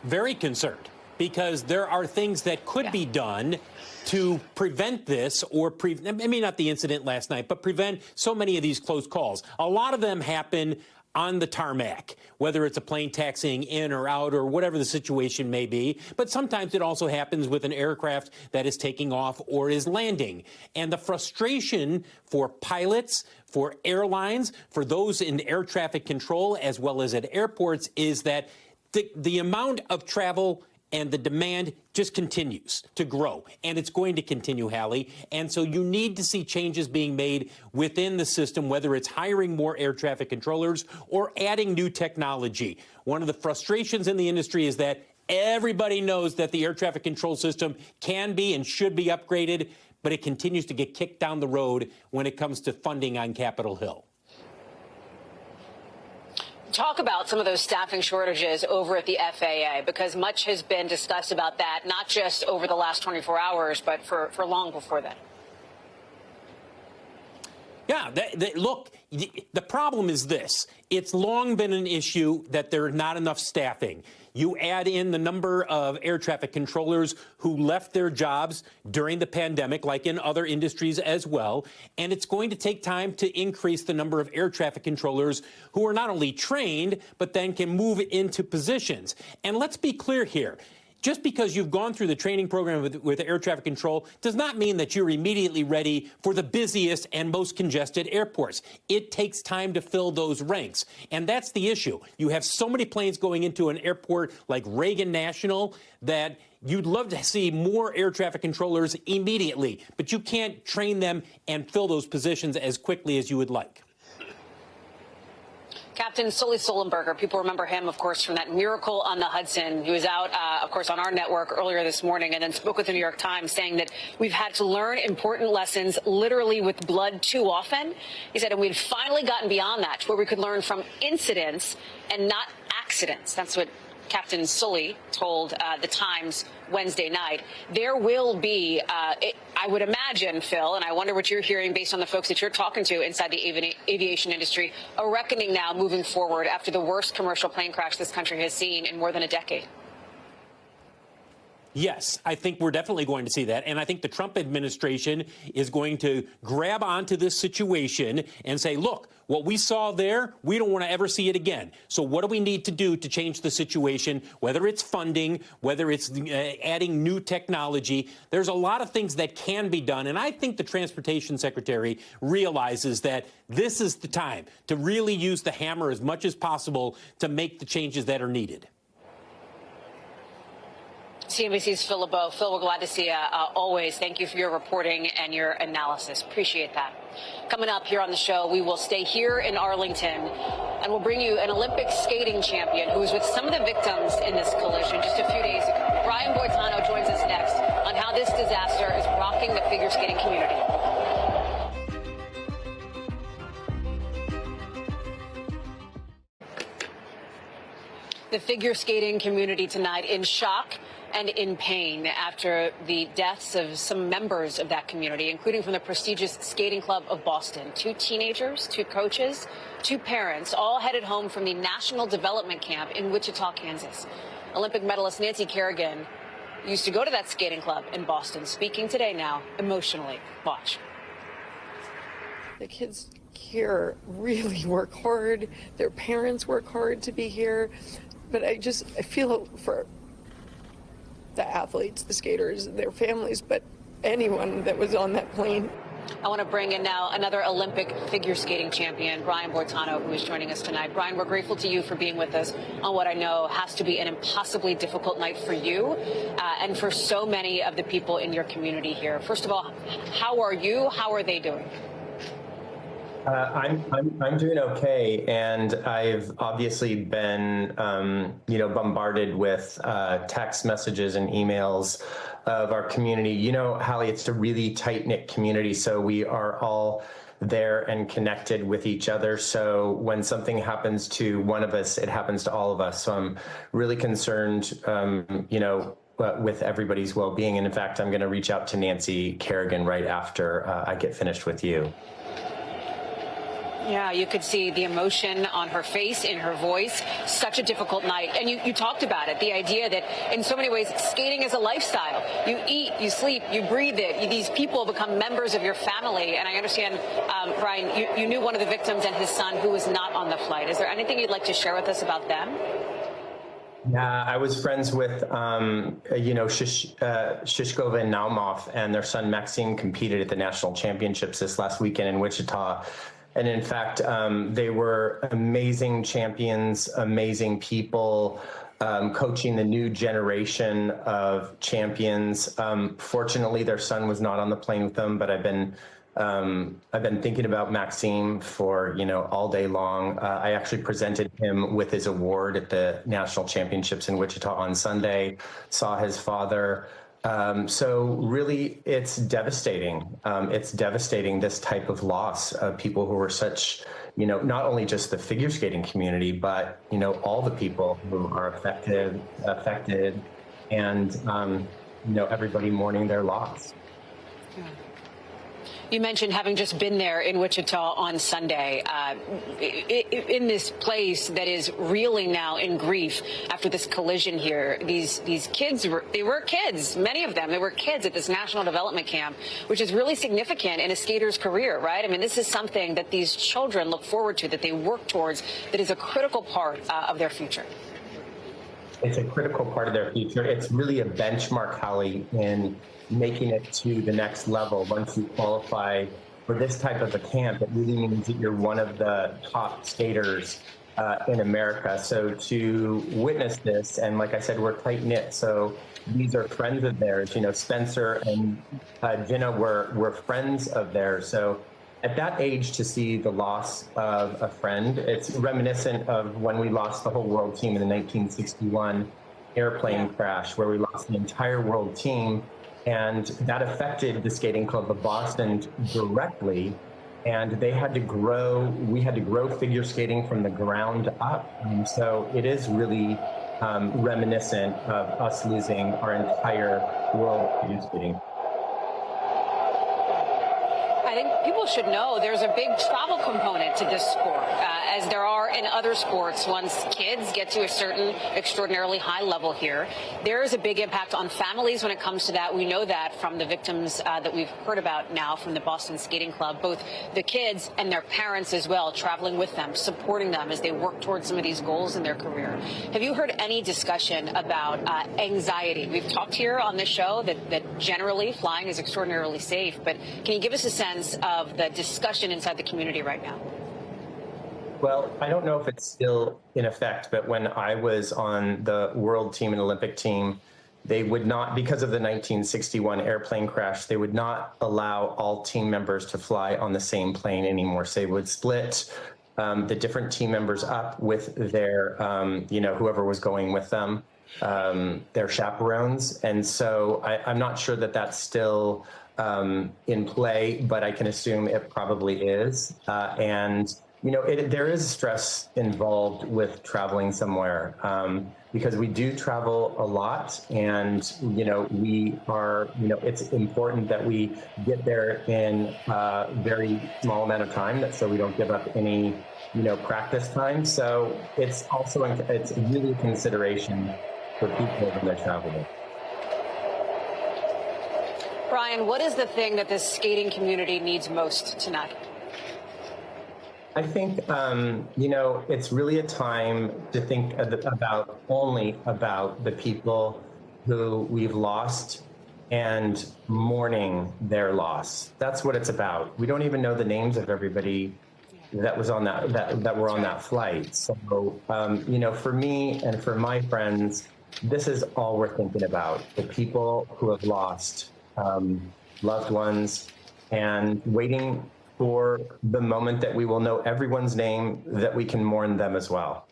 Speaker 4: Very concerned, because there are things that could be done to prevent this, or maybe not the incident last night, but prevent so many of these close calls. A lot of them happen on the tarmac, whether it's a plane taxiing in or out or whatever the situation may be. But sometimes it also happens with an aircraft that is taking off or is landing. And the frustration for pilots, for airlines, for those in air traffic control, as well as at airports, is that the amount of travel and the demand just continues to grow, and it's going to continue, Hallie. And so you need to see changes being made within the system, whether it's hiring more air traffic controllers or adding new technology. One of the frustrations in the industry is that everybody knows that the air traffic control system can be and should be upgraded, but it continues to get kicked down the road when it comes to funding on Capitol Hill.
Speaker 1: Talk about some of those staffing shortages over at the FAA, because much has been discussed about that, not just over the last 24 hours, but for long before that.
Speaker 4: Yeah, look, the problem is this. It's long been an issue that there's not enough staffing. You add in the number of air traffic controllers who left their jobs during the pandemic, like in other industries as well, and it's going to take time to increase the number of air traffic controllers who are not only trained, but then can move into positions. And let's be clear here. Just because you've gone through the training program with air traffic control does not mean that you're immediately ready for the busiest and most congested airports. It takes time to fill those ranks. And that's the issue. You have so many planes going into an airport like Reagan National that you'd love to see more air traffic controllers immediately, but you can't train them and fill those positions as quickly as you would like.
Speaker 1: Captain Sully Sullenberger, people remember him, of course, from that Miracle on the Hudson. He was out, of course, on our network earlier this morning and then spoke with the New York Times saying that we've had to learn important lessons literally with blood too often. He said, and we'd finally gotten beyond that to where we could learn from incidents and not accidents. That's what Captain Sully told the Times Wednesday night. There will be, I would imagine, Phil, and I wonder what you're hearing based on the folks that you're talking to inside the aviation industry, a reckoning now moving forward after the worst commercial plane crash this country has seen in more than a decade.
Speaker 4: Yes, I think we're definitely going to see that. And I think the Trump administration is going to grab onto this situation and say, look, what we saw there, we don't want to ever see it again. So what do we need to do to change the situation, whether it's funding, whether it's adding new technology? There's a lot of things that can be done. And I think the Transportation Secretary realizes that this is the time to really use the hammer as much as possible to make the changes that are needed.
Speaker 1: CNBC's Phil LeBeau. Phil, we're glad to see you always. Thank you for your reporting and your analysis. Appreciate that. Coming up here on the show, we will stay here in Arlington, and we'll bring you an Olympic skating champion who was with some of the victims in this collision just a few days ago. Brian Boitano joins us next on how this disaster is rocking the figure skating community. The figure skating community tonight in shock and in pain after the deaths of some members of that community, including from the prestigious Skating Club of Boston. 2 teenagers, 2 coaches, 2 parents, all headed home from the National Development Camp in Wichita, Kansas. Olympic medalist Nancy Kerrigan used to go to that skating club in Boston, speaking today now emotionally. Watch.
Speaker 5: The kids here really work hard. Their parents work hard to be here. But I feel for the athletes, the skaters, their families, but anyone that was on that plane.
Speaker 1: I want to bring in now another Olympic figure skating champion, Brian Boitano, who is joining us tonight. Brian, we're grateful to you for being with us on what I know has to be an impossibly difficult night for you and for so many of the people in your community here. First of all, how are you? How are they doing?
Speaker 2: I'm doing okay, and I've obviously been bombarded with text messages and emails of our community. You know, Hallie, it's a really tight-knit community, so we are all there and connected with each other. So when something happens to one of us, it happens to all of us. So I'm really concerned, with everybody's well-being. And in fact, I'm going to reach out to Nancy Kerrigan right after I get finished with you.
Speaker 1: Yeah, you could see the emotion on her face, in her voice. Such a difficult night. And you talked about it, the idea that in so many ways, skating is a lifestyle. You eat, you sleep, you breathe it. These people become members of your family. And I understand, Brian, you knew one of the victims and his son who was not on the flight. Is there anything you'd like to share with us about them?
Speaker 2: Yeah, I was friends with, Shishkova and Naumov, and their son Maxime competed at the national championships this last weekend in Wichita. And in fact, they were amazing champions, amazing people, coaching the new generation of champions. Fortunately, their son was not on the plane with them, but I've been thinking about Maxime for, all day long. I actually presented him with his award at the national championships in Wichita on Sunday, saw his father. So really, it's devastating. It's devastating, this type of loss of people who were such, not only just the figure skating community, but, all the people who are affected and, everybody mourning their loss.
Speaker 1: Yeah. You mentioned having just been there in Wichita on Sunday, in this place that is reeling now in grief after this collision here. These kids, they were kids, many of them, they were kids at this national development camp, which is really significant in a skater's career, right? I mean, this is something that these children look forward to, that they work towards, that is a critical part of their future.
Speaker 2: It's a critical part of their future. It's really a benchmark, Hallie, in making it to the next level. Once you qualify for this type of a camp, it really means that you're one of the top skaters in America. So to witness this, and like I said, we're tight-knit, so these are friends of theirs. Spencer and Jenna were friends of theirs. So at that age, to see the loss of a friend, it's reminiscent of when we lost the whole world team in the 1961 airplane crash, where we lost the entire world team. And that affected the skating club of Boston directly. And they had to grow, we had to grow figure skating from the ground up. And so it is really reminiscent of us losing our entire world of figure skating.
Speaker 1: I think people should know there's a big travel component to this sport, as there are in other sports. Once kids get to a certain extraordinarily high level here, there is a big impact on families when it comes to that. We know that from the victims that we've heard about now from the Boston Skating Club, both the kids and their parents as well, traveling with them, supporting them as they work towards some of these goals in their career. Have you heard any discussion about anxiety? We've talked here on this show that generally flying is extraordinarily safe, but can you give us a sense of the discussion inside the community right now?
Speaker 2: Well, I don't know if it's still in effect, but when I was on the world team and Olympic team, they would not, because of the 1961 airplane crash, they would not allow all team members to fly on the same plane anymore. So they would split the different team members up with their, whoever was going with them, their chaperones. And so I'm not sure that that's still in play, but I can assume it probably is. There is stress involved with traveling somewhere because we do travel a lot, and we are. It's important that we get there in a very small amount of time, so we don't give up any practice time. So it's also it's really a consideration for people when they're traveling.
Speaker 1: Brian, what is the thing that the skating community needs most tonight?
Speaker 2: I think, it's really a time to think only about the people who we've lost and mourning their loss. That's what it's about. We don't even know the names of everybody that was on that were on that flight. So, for me and for my friends, this is all we're thinking about, the people who have lost loved ones, and waiting for the moment that we will know everyone's name, that we can mourn them as well.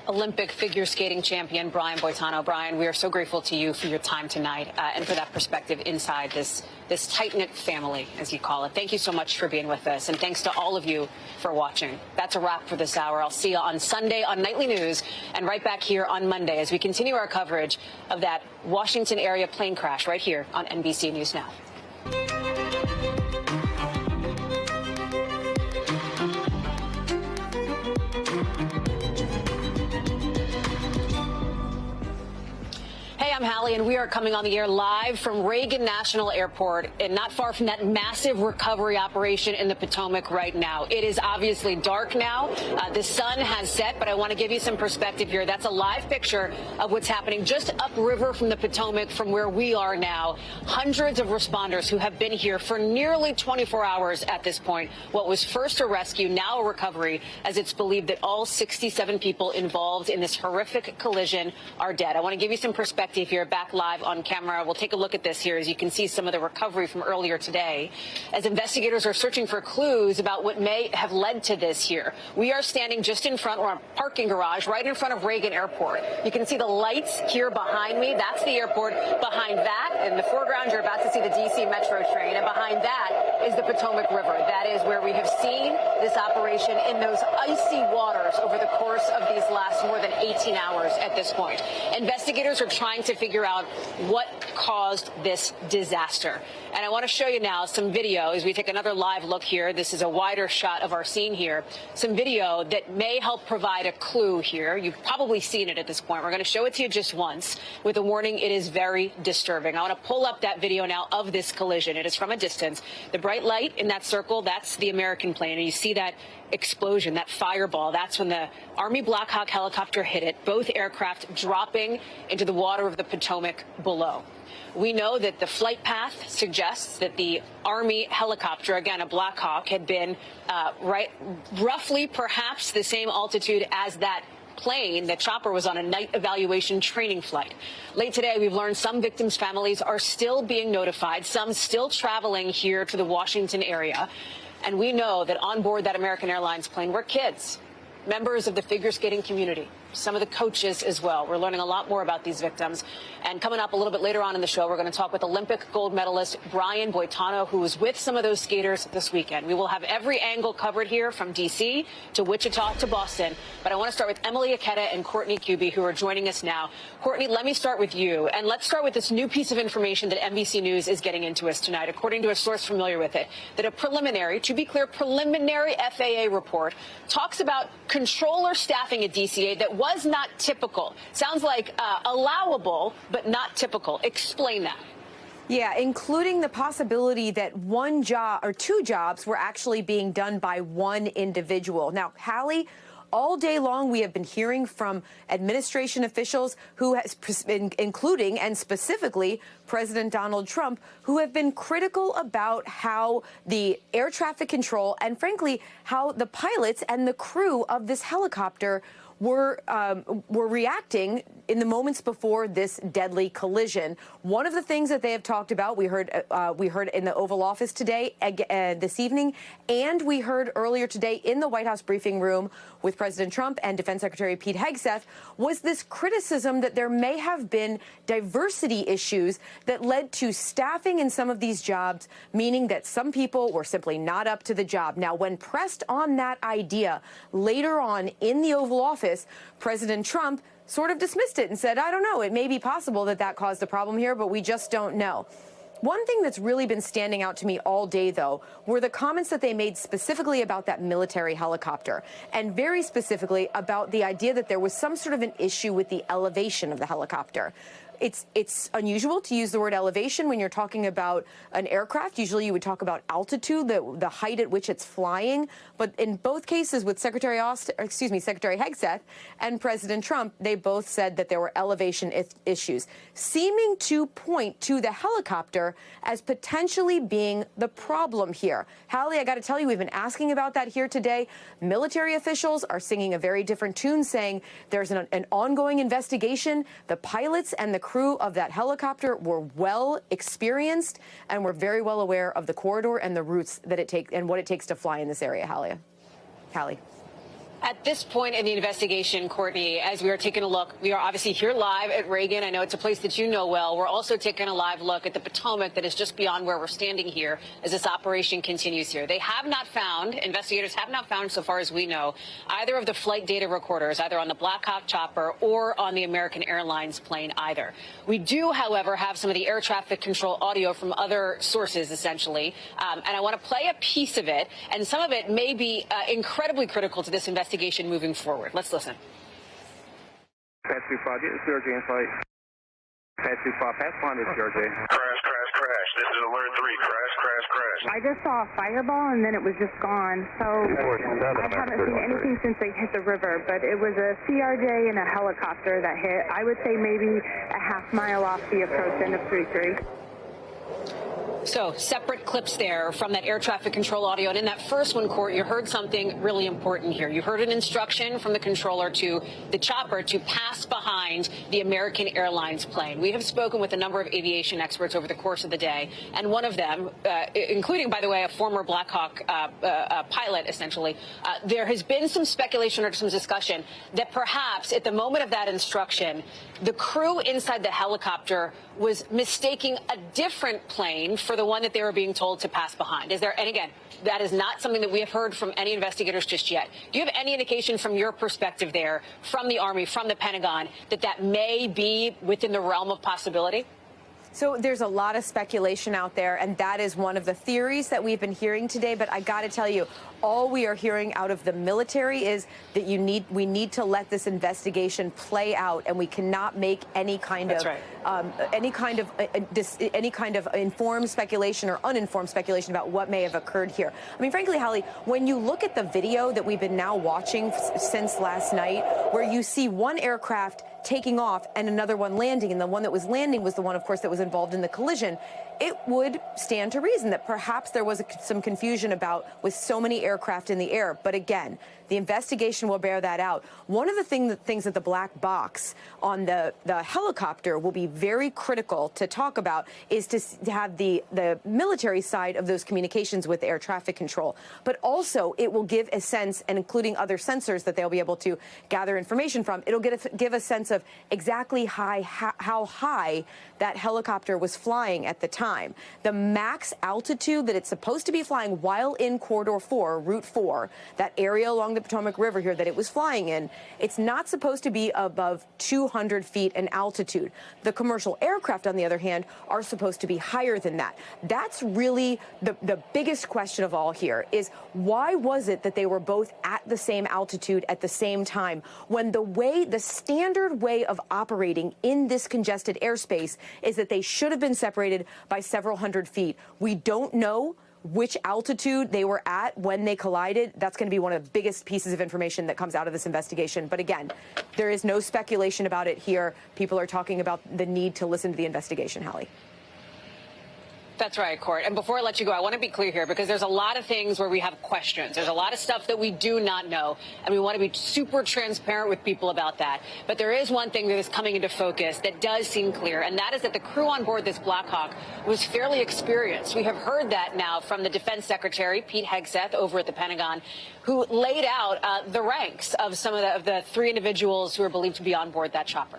Speaker 1: Olympic figure skating champion Brian Boitano. Brian, we are so grateful to you for your time tonight and for that perspective inside this tight-knit family, as you call it. Thank you so much for being with us, and thanks to all of you for watching. That's a wrap for this hour. I'll see you on Sunday on Nightly News and right back here on Monday as we continue our coverage of that Washington area plane crash right here on NBC News Now. Hey, I'm Hallie, and we are coming on the air live from Reagan National Airport, and not far from that massive recovery operation in the Potomac right now. It is obviously dark now. The sun has set, but I want to give you some perspective here. That's a live picture of what's happening just upriver from the Potomac from where we are now. Hundreds of responders who have been here for nearly 24 hours at this point. What was first a rescue, now a recovery, as it's believed that all 67 people involved in this horrific collision are dead. I want to give you some perspective here, back live on camera. We'll take a look at this here as you can see some of the recovery from earlier today as investigators are searching for clues about what may have led to this here. We are standing just in front, or a parking garage right in front of Reagan Airport. You can see the lights here behind me. That's the airport. Behind that, in the foreground, you're about to see the D.C. Metro train, and behind that is the Potomac River. That is where we have seen this operation in those icy waters over the course of these last more than 18 hours at this point. Investigators are trying to figure out what caused this disaster. And I want to show you now some video as we take another live look here. This is a wider shot of our scene here. Some video that may help provide a clue here. You've probably seen it at this point. We're going to show it to you just once with a warning. It is very disturbing. I want to pull up that video now of this collision. It is from a distance. The bright light in that circle, that's the American plane. And you see that explosion, that fireball. That's when the Army Blackhawk helicopter hit it, both aircraft dropping into the water of the Potomac below. We know that the flight path suggests that the Army helicopter, again, a Blackhawk, had been roughly perhaps the same altitude as that plane. The chopper was on a night evaluation training flight. Late today, we've learned some victims' families are still being notified, some still traveling here to the Washington area. And we know that on board that American Airlines plane were kids, members of the figure skating community, some of the coaches as well. We're learning a lot more about these victims. And coming up a little bit later on in the show, we're going to talk with Olympic gold medalist Brian Boitano, who was with some of those skaters this weekend. We will have every angle covered here from D.C. to Wichita to Boston. But I want to start with Emily Aketa and Courtney Kuby, who are joining us now. Courtney, let me start with you. And let's start with this new piece of information that NBC News is getting into us tonight, according to a source familiar with it, that a preliminary, to be clear, preliminary FAA report talks about controller staffing at DCA that was not typical. Sounds like allowable, but not typical. Explain that.
Speaker 14: Yeah, including the possibility that one job or two jobs were actually being done by one individual. Now, Hallie, all day long, we have been hearing from administration officials who has been, including and specifically President Donald Trump, who have been critical about how the air traffic control and, frankly, how the pilots and the crew of this helicopter were reacting in the moments before this deadly collision. One of the things that they have talked about, we heard in the Oval Office today, this evening, and we heard earlier today in the White House briefing room with President Trump and Defense Secretary Pete Hegseth, was this criticism that there may have been diversity issues that led to staffing in some of these jobs, meaning that some people were simply not up to the job. Now, when pressed on that idea later on in the Oval Office, President Trump sort of dismissed it and said, I don't know, it may be possible that that caused a problem here, but we just don't know. One thing that's really been standing out to me all day, though, were the comments that they made specifically about that military helicopter, and very specifically about the idea that there was some sort of an issue with the elevation of the helicopter. It's unusual to use the word elevation when you're talking about an aircraft. Usually you would talk about altitude, the height at which it's flying. But in both cases with Secretary Hegseth and President Trump, they both said that there were elevation issues, seeming to point to the helicopter as potentially being the problem here. Hallie, I got to tell you, we've been asking about that here today. Military officials are singing a very different tune, saying there's an ongoing investigation. The pilots and the crew of that helicopter were well experienced and were very well aware of the corridor and the routes that it takes and what it takes to fly in this area. Hallie.
Speaker 1: At this point in the investigation, Courtney, as we are taking a look, we are obviously here live at Reagan. I know it's a place that you know well. We're also taking a live look at the Potomac that is just beyond where we're standing here as this operation continues here. They have not found, investigators have not found, so far as we know, either of the flight data recorders, either on the Blackhawk chopper or on the American Airlines plane either. We do, however, have some of the air traffic control audio from other sources, essentially, and I want to play a piece of it, and some of it may be incredibly critical to this investigation moving forward. Let's listen.
Speaker 6: Pass 25, this is CRJ in flight. Pass 25, pass line is CRJ.
Speaker 8: Crash, crash, crash. This is alert 3. Crash, crash, crash.
Speaker 23: I just saw a fireball and then it was just gone. So I haven't seen anything since they hit the river, but it was a CRJ and a helicopter that hit. I would say maybe a half mile off the approach end of 33.
Speaker 1: So separate clips there from that air traffic control audio. And in that first one, Court, you heard something really important here. You heard an instruction from the controller to the chopper to pass behind the American Airlines plane. We have spoken with a number of aviation experts over the course of the day. And one of them, including, by the way, a former Blackhawk pilot, essentially, there has been some speculation or some discussion that perhaps at the moment of that instruction, the crew inside the helicopter was mistaking a different plane for the one that they were being told to pass behind. Is there, and again, that is not something that we have heard from any investigators just yet. Do you have any indication from your perspective there, from the Army, from the Pentagon, that that may be within the realm of possibility?
Speaker 14: So there's a lot of speculation out there, and that is one of the theories that we've been hearing today. But I got to tell you, all we are hearing out of the military is that we need to let this investigation play out, and we cannot make any kind of informed speculation or uninformed speculation about what may have occurred here. I mean, frankly, Hallie, when you look at the video that we've been now watching since last night, where you see one aircraft taking off and another one landing, and the one that was landing was the one, of course, that was involved in the collision, it would stand to reason that perhaps there was some confusion about with so many aircraft in the air. But again, the investigation will bear that out. One of the things that the black box on the helicopter will be very critical to talk about is to have the military side of those communications with air traffic control. But also it will give a sense, and including other sensors that they'll be able to gather information from, it'll give a sense of exactly how high that helicopter was flying at the time. The max altitude that it's supposed to be flying while in Corridor 4, Route 4, that area along the Potomac River here that it was flying in, it's not supposed to be above 200 feet in altitude. The commercial aircraft, on the other hand, are supposed to be higher than that. That's really the biggest question of all here, is why was it that they were both at the same altitude at the same time, when the standard way of operating in this congested airspace is that they should have been separated by several hundred feet. We don't know which altitude they were at when they collided. That's going to be one of the biggest pieces of information that comes out of this investigation. But again, there is no speculation about it here. People are talking about the need to listen to the investigation, Hallie.
Speaker 1: That's right, Court. And before I let you go, I want to be clear here, because there's a lot of things where we have questions. There's a lot of stuff that we do not know, and we want to be super transparent with people about that. But there is one thing that is coming into focus that does seem clear, and that is that the crew on board this Blackhawk was fairly experienced. We have heard that now from the Defense Secretary, Pete Hegseth, over at the Pentagon, who laid out the ranks of some of the three individuals who are believed to be on board that chopper.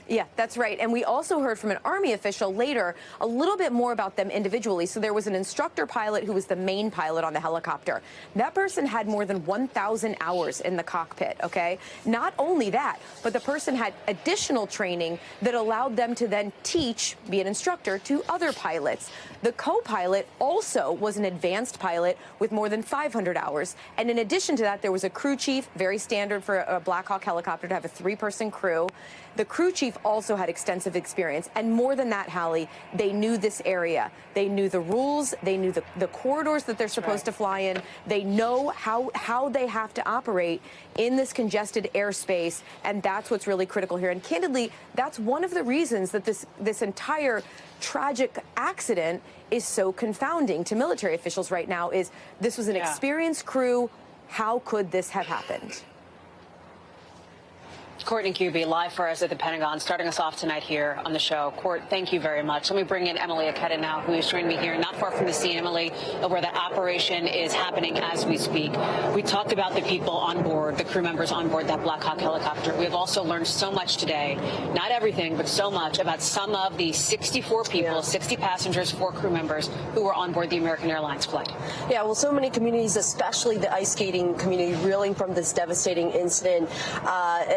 Speaker 14: Yeah, that's right. And we also heard from an Army official later a little bit more about them individually. So there was an instructor pilot who was the main pilot on the helicopter. That person had more than 1,000 hours in the cockpit, okay? Not only that, but the person had additional training that allowed them to then teach, be an instructor, to other pilots. The co-pilot also was an advanced pilot with more than 500 hours. And in addition to that, there was a crew chief, very standard for a Blackhawk helicopter to have a 3-person crew. The crew chief also had extensive experience. And more than that, Hallie, they knew this area. They knew the rules. They knew the corridors that they're supposed to fly in. They know how they have to operate in this congested airspace. And that's what's really critical here. And candidly, that's one of the reasons that this entire tragic accident is so confounding to military officials right now, is this was an experienced crew. How could this have happened?
Speaker 1: Courtney Cuby, live for us at the Pentagon, starting us off tonight here on the show. Court, thank you very much. Let me bring in Emily Aketa now, who is joining me here, not far from the scene, Emily, where that operation is happening as we speak. We talked about the people on board, the crew members on board that Blackhawk helicopter. We have also learned so much today, not everything, but so much about some of the 64 people, 60 passengers, 4 crew members who were on board the American Airlines flight.
Speaker 7: Yeah, well, so many communities, especially the ice skating community, reeling from this devastating incident,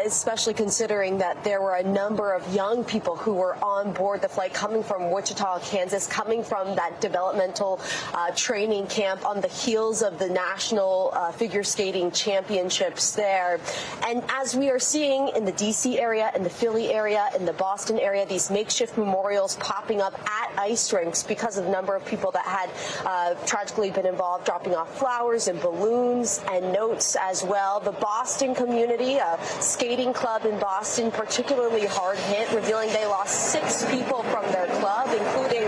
Speaker 7: especially considering that there were a number of young people who were on board the flight coming from Wichita, Kansas, coming from that developmental training camp on the heels of the national figure skating championships there. And as we are seeing in the D.C. area, in the Philly area, in the Boston area, these makeshift memorials popping up at ice rinks because of the number of people that had tragically been involved, dropping off flowers and balloons and notes as well. The Boston community, a skating club in Boston, particularly hard hit, revealing they lost 6 people from their club, including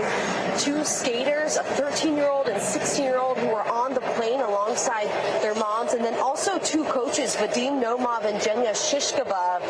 Speaker 7: 2 skaters, a 13-year-old and 16-year-old who were on the plane alongside their moms, and then also 2 coaches, Vadim Nomov and Genya Shishkova,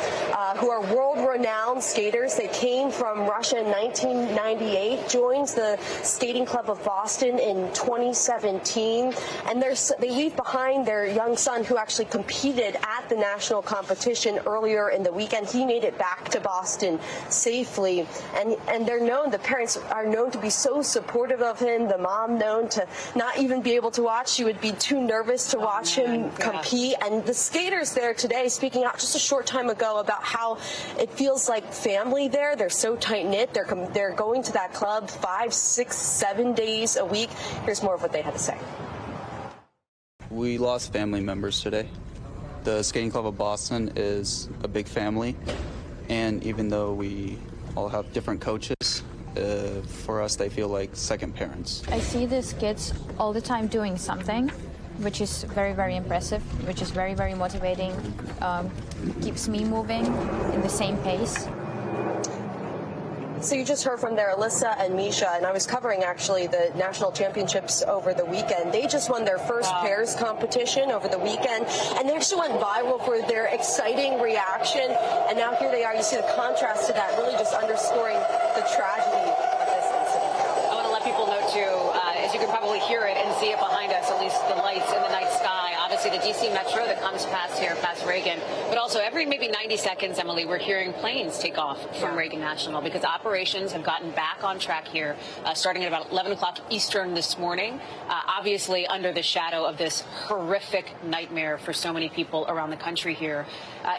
Speaker 7: who are world-renowned skaters. They came from Russia in 1998, joined the Skating Club of Boston in 2017, and they leave behind their young son, who actually competed at the national competition earlier in the weekend. He made it back to Boston safely, and they're known, the parents are known to be so supportive of him, the mom known to not even be able to watch. She would be too nervous to watch him compete. And the skaters there today speaking out just a short time ago about how it feels like family there. They're so tight-knit. They're going to that club 5, 6, 7 days a week. Here's more of what they had to say.
Speaker 10: We lost family members today. The Skating Club of Boston is a big family, and even though we all have different coaches, for us they feel like second parents.
Speaker 11: I see these kids all the time doing something, which is very, very impressive, which is very, very motivating, keeps me moving in the same pace.
Speaker 7: So you just heard from there Alyssa and Misha, and I was covering actually the national championships over the weekend. They just won their first pairs competition over the weekend, and they actually went viral for their exciting reaction. And now here they are. You see the contrast to that, really just underscoring the tragedy of this incident.
Speaker 1: I want to let people know, too, as you can probably hear it and see it behind us, at least the lights in the night sky. Obviously, the D.C. Metro that comes past here, past Reagan. But also, every maybe 90 seconds, Emily, we're hearing planes take off from Reagan National because operations have gotten back on track here, starting at about 11 o'clock Eastern this morning, obviously under the shadow of this horrific nightmare for so many people around the country here,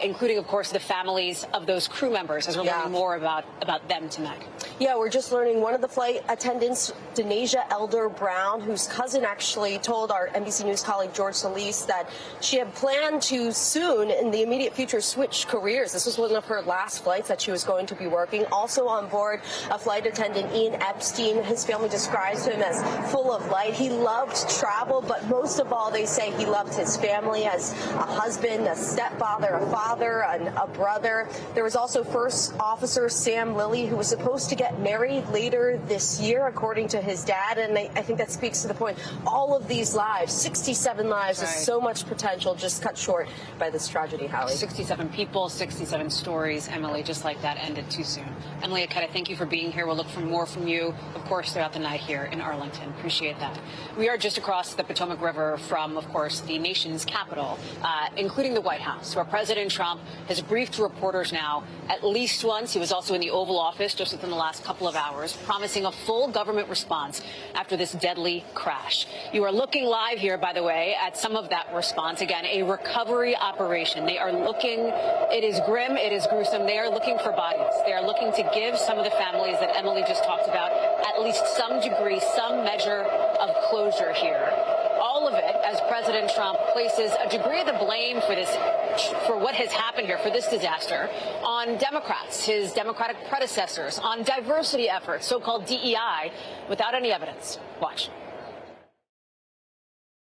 Speaker 1: including, of course, the families of those crew members, as we're learning more about them tonight.
Speaker 7: Yeah, we're just learning one of the flight attendants, Denasia Elder Brown, whose cousin actually told our NBC News colleague George Solis that she had planned to soon, in the immediate future, switch careers. This was one of her last flights that she was going to be working. Also on board, a flight attendant, Ian Epstein. His family describes him as full of light. He loved travel, but most of all, they say he loved his family as a husband, a stepfather, a father, a brother. There was also First Officer Sam Lilly, who was supposed to get married later this year, according to his dad. And I think that speaks to the point. All of these lives, 67 lives, is so much potential just cut short by this tragedy, Hallie.
Speaker 1: 67 people, 67 stories, Emily, just like that, ended too soon. Emily Aketa, thank you for being here. We'll look for more from you, of course, throughout the night here in Arlington. Appreciate that. We are just across the Potomac River from, of course, the nation's capital, including the White House, where President Trump has briefed reporters now at least once. He was also in the Oval Office just within the last couple of hours, promising a full government response after this deadly crash. You are looking live here, by the way, at some of that response. Again, a recovery operation. They are looking, it is grim, it is gruesome. They are looking for bodies. They are looking to give some of the families that Emily just talked about at least some degree, some measure of closure here. All of it as President Trump places a degree of the blame for this, for what has happened here, for this disaster, on Democrats, his Democratic predecessors, on diversity efforts, so-called DEI, without any evidence. Watch.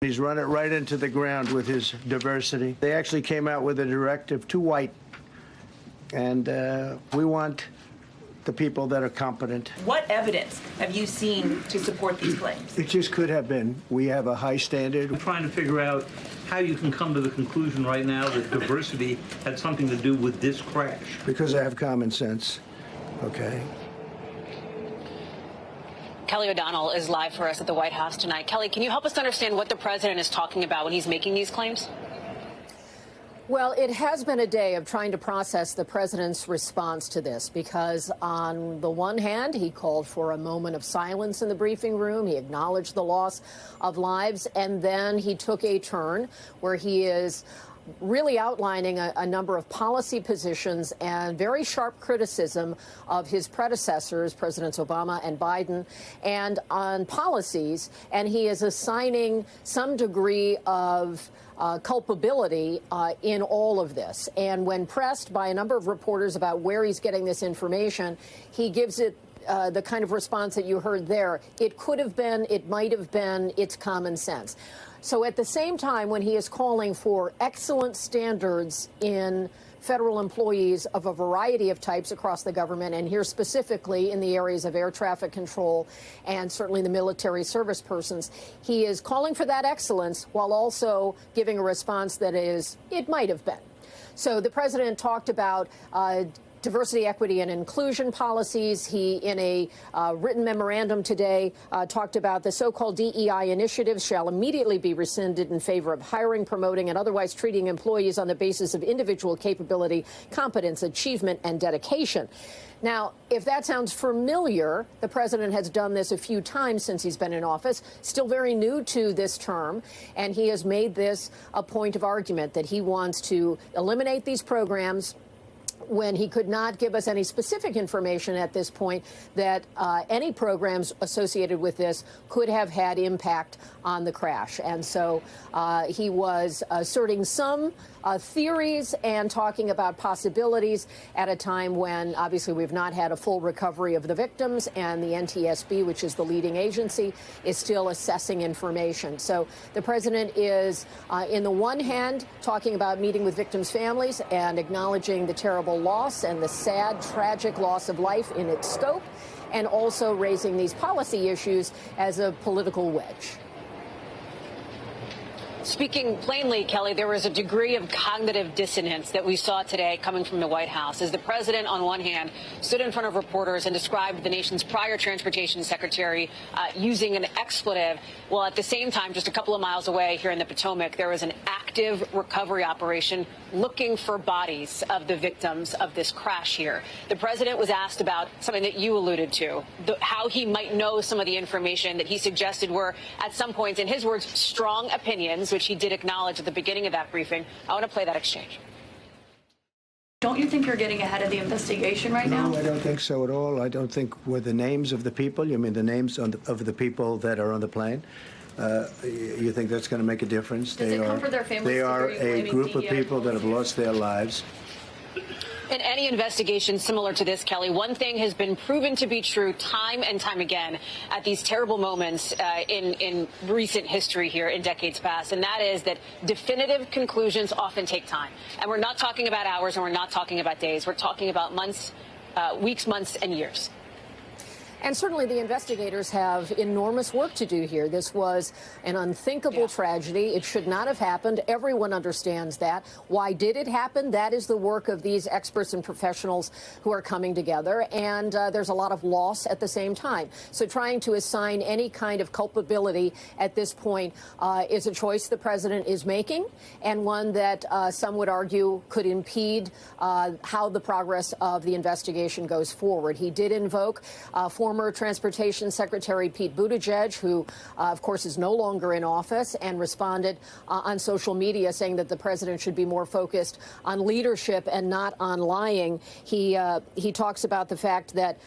Speaker 9: He's run it right into the ground with his diversity. They actually came out with a directive to white, and we want the people that are competent.
Speaker 24: What evidence have you seen to support these claims?
Speaker 9: It just could have been. We have a high standard.
Speaker 25: I'm trying to figure out
Speaker 3: how you can come to the conclusion right now that diversity had something to do with this crash.
Speaker 9: Because I have common sense, okay?
Speaker 1: Kelly O'Donnell is live for us at the White House tonight. Kelly, can you help us understand what the president is talking about when he's making these claims?
Speaker 12: Well, it has been a day of trying to process the president's response to this, because on the one hand, he called for a moment of silence in the briefing room. He acknowledged the loss of lives, and then he took a turn where he is really outlining a number of policy positions and very sharp criticism of his predecessors, Presidents Obama and Biden, and on policies. And he is assigning some degree of culpability in all of this. And when pressed by a number of reporters about where he's getting this information, he gives it the kind of response that you heard there. It could have been, it might have been, it's common sense. So at the same time, when he is calling for excellent standards in federal employees of a variety of types across the government, and here specifically in the areas of air traffic control and certainly the military service persons, he is calling for that excellence while also giving a response that is, it might have been. So the president talked about diversity, equity, and inclusion policies. He, in a written memorandum today, talked about the so-called DEI initiatives shall immediately be rescinded in favor of hiring, promoting, and otherwise treating employees on the basis of individual capability, competence, achievement, and dedication. Now, if that sounds familiar, the president has done this a few times since he's been in office, still very new to this term, and he has made this a point of argument that he wants to eliminate these programs, when he could not give us any specific information at this point that any programs associated with this could have had impact on the crash. And so he was asserting some theories and talking about possibilities at a time when obviously we've not had a full recovery of the victims, and the NTSB, which is the leading agency, is still assessing information. So the president is, in the one hand, talking about meeting with victims' families and acknowledging the terrible loss and the sad, tragic loss of life in its scope, and also raising these policy issues as a political wedge.
Speaker 1: Speaking plainly, Kelly, there was a degree of cognitive dissonance that we saw today coming from the White House as the president, on one hand, stood in front of reporters and described the nation's prior transportation secretary using an expletive. Well, at the same time, just a couple of miles away here in the Potomac, there was an active recovery operation looking for bodies of the victims of this crash here. The president was asked about something that you alluded to, how he might know some of the information that he suggested were, at some points, in his words, strong opinions, which he did acknowledge at the beginning of that briefing. I want to play that exchange.
Speaker 13: Don't you think you're getting ahead of the investigation right now?
Speaker 9: No, I don't think so at all. I don't think were the names of the people. You mean the names of the people that are on the plane? You think that's going to make a difference?
Speaker 13: Does it comfort their families?
Speaker 9: They are a group of people that have lost their lives.
Speaker 1: In any investigation similar to this, Kelly, one thing has been proven to be true time and time again at these terrible moments in recent history here in decades past, and that is that definitive conclusions often take time. And we're not talking about hours, and we're not talking about days. We're talking about months, weeks, months, and years.
Speaker 12: And certainly the investigators have enormous work to do here. This was an unthinkable tragedy. It should not have happened. Everyone understands that. Why did it happen? That is the work of these experts and professionals who are coming together. And there's a lot of loss at the same time. So trying to assign any kind of culpability at this point is a choice the president is making, and one that some would argue could impede how the progress of the investigation goes forward. He did invoke former Transportation Secretary Pete Buttigieg, who, of course, is no longer in office, and responded on social media saying that the president should be more focused on leadership and not on lying. He talks about the fact that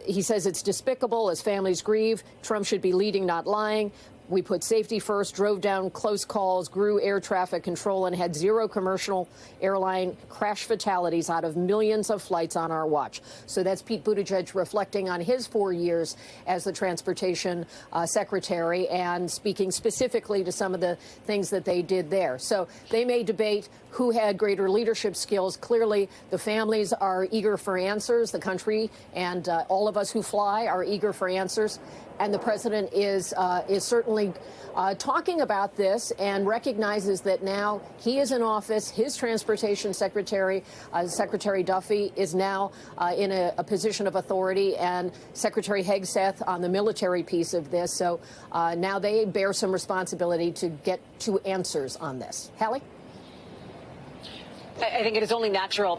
Speaker 12: he says it's despicable as families grieve. Trump should be leading, not lying. We put safety first, drove down close calls, grew air traffic control, and had zero commercial airline crash fatalities out of millions of flights on our watch. So that's Pete Buttigieg reflecting on his 4 years as the transportation secretary and speaking specifically to some of the things that they did there. So they may debate who had greater leadership skills. Clearly, the families are eager for answers. The country and all of us who fly are eager for answers. And the president is certainly certainly talking about this and recognizes that now he is in office. His transportation secretary, Secretary Duffy, is now in a position of authority, and Secretary Hegseth on the military piece of this. So now they bear some responsibility to get to answers on this. Hallie?
Speaker 1: I think it is only natural,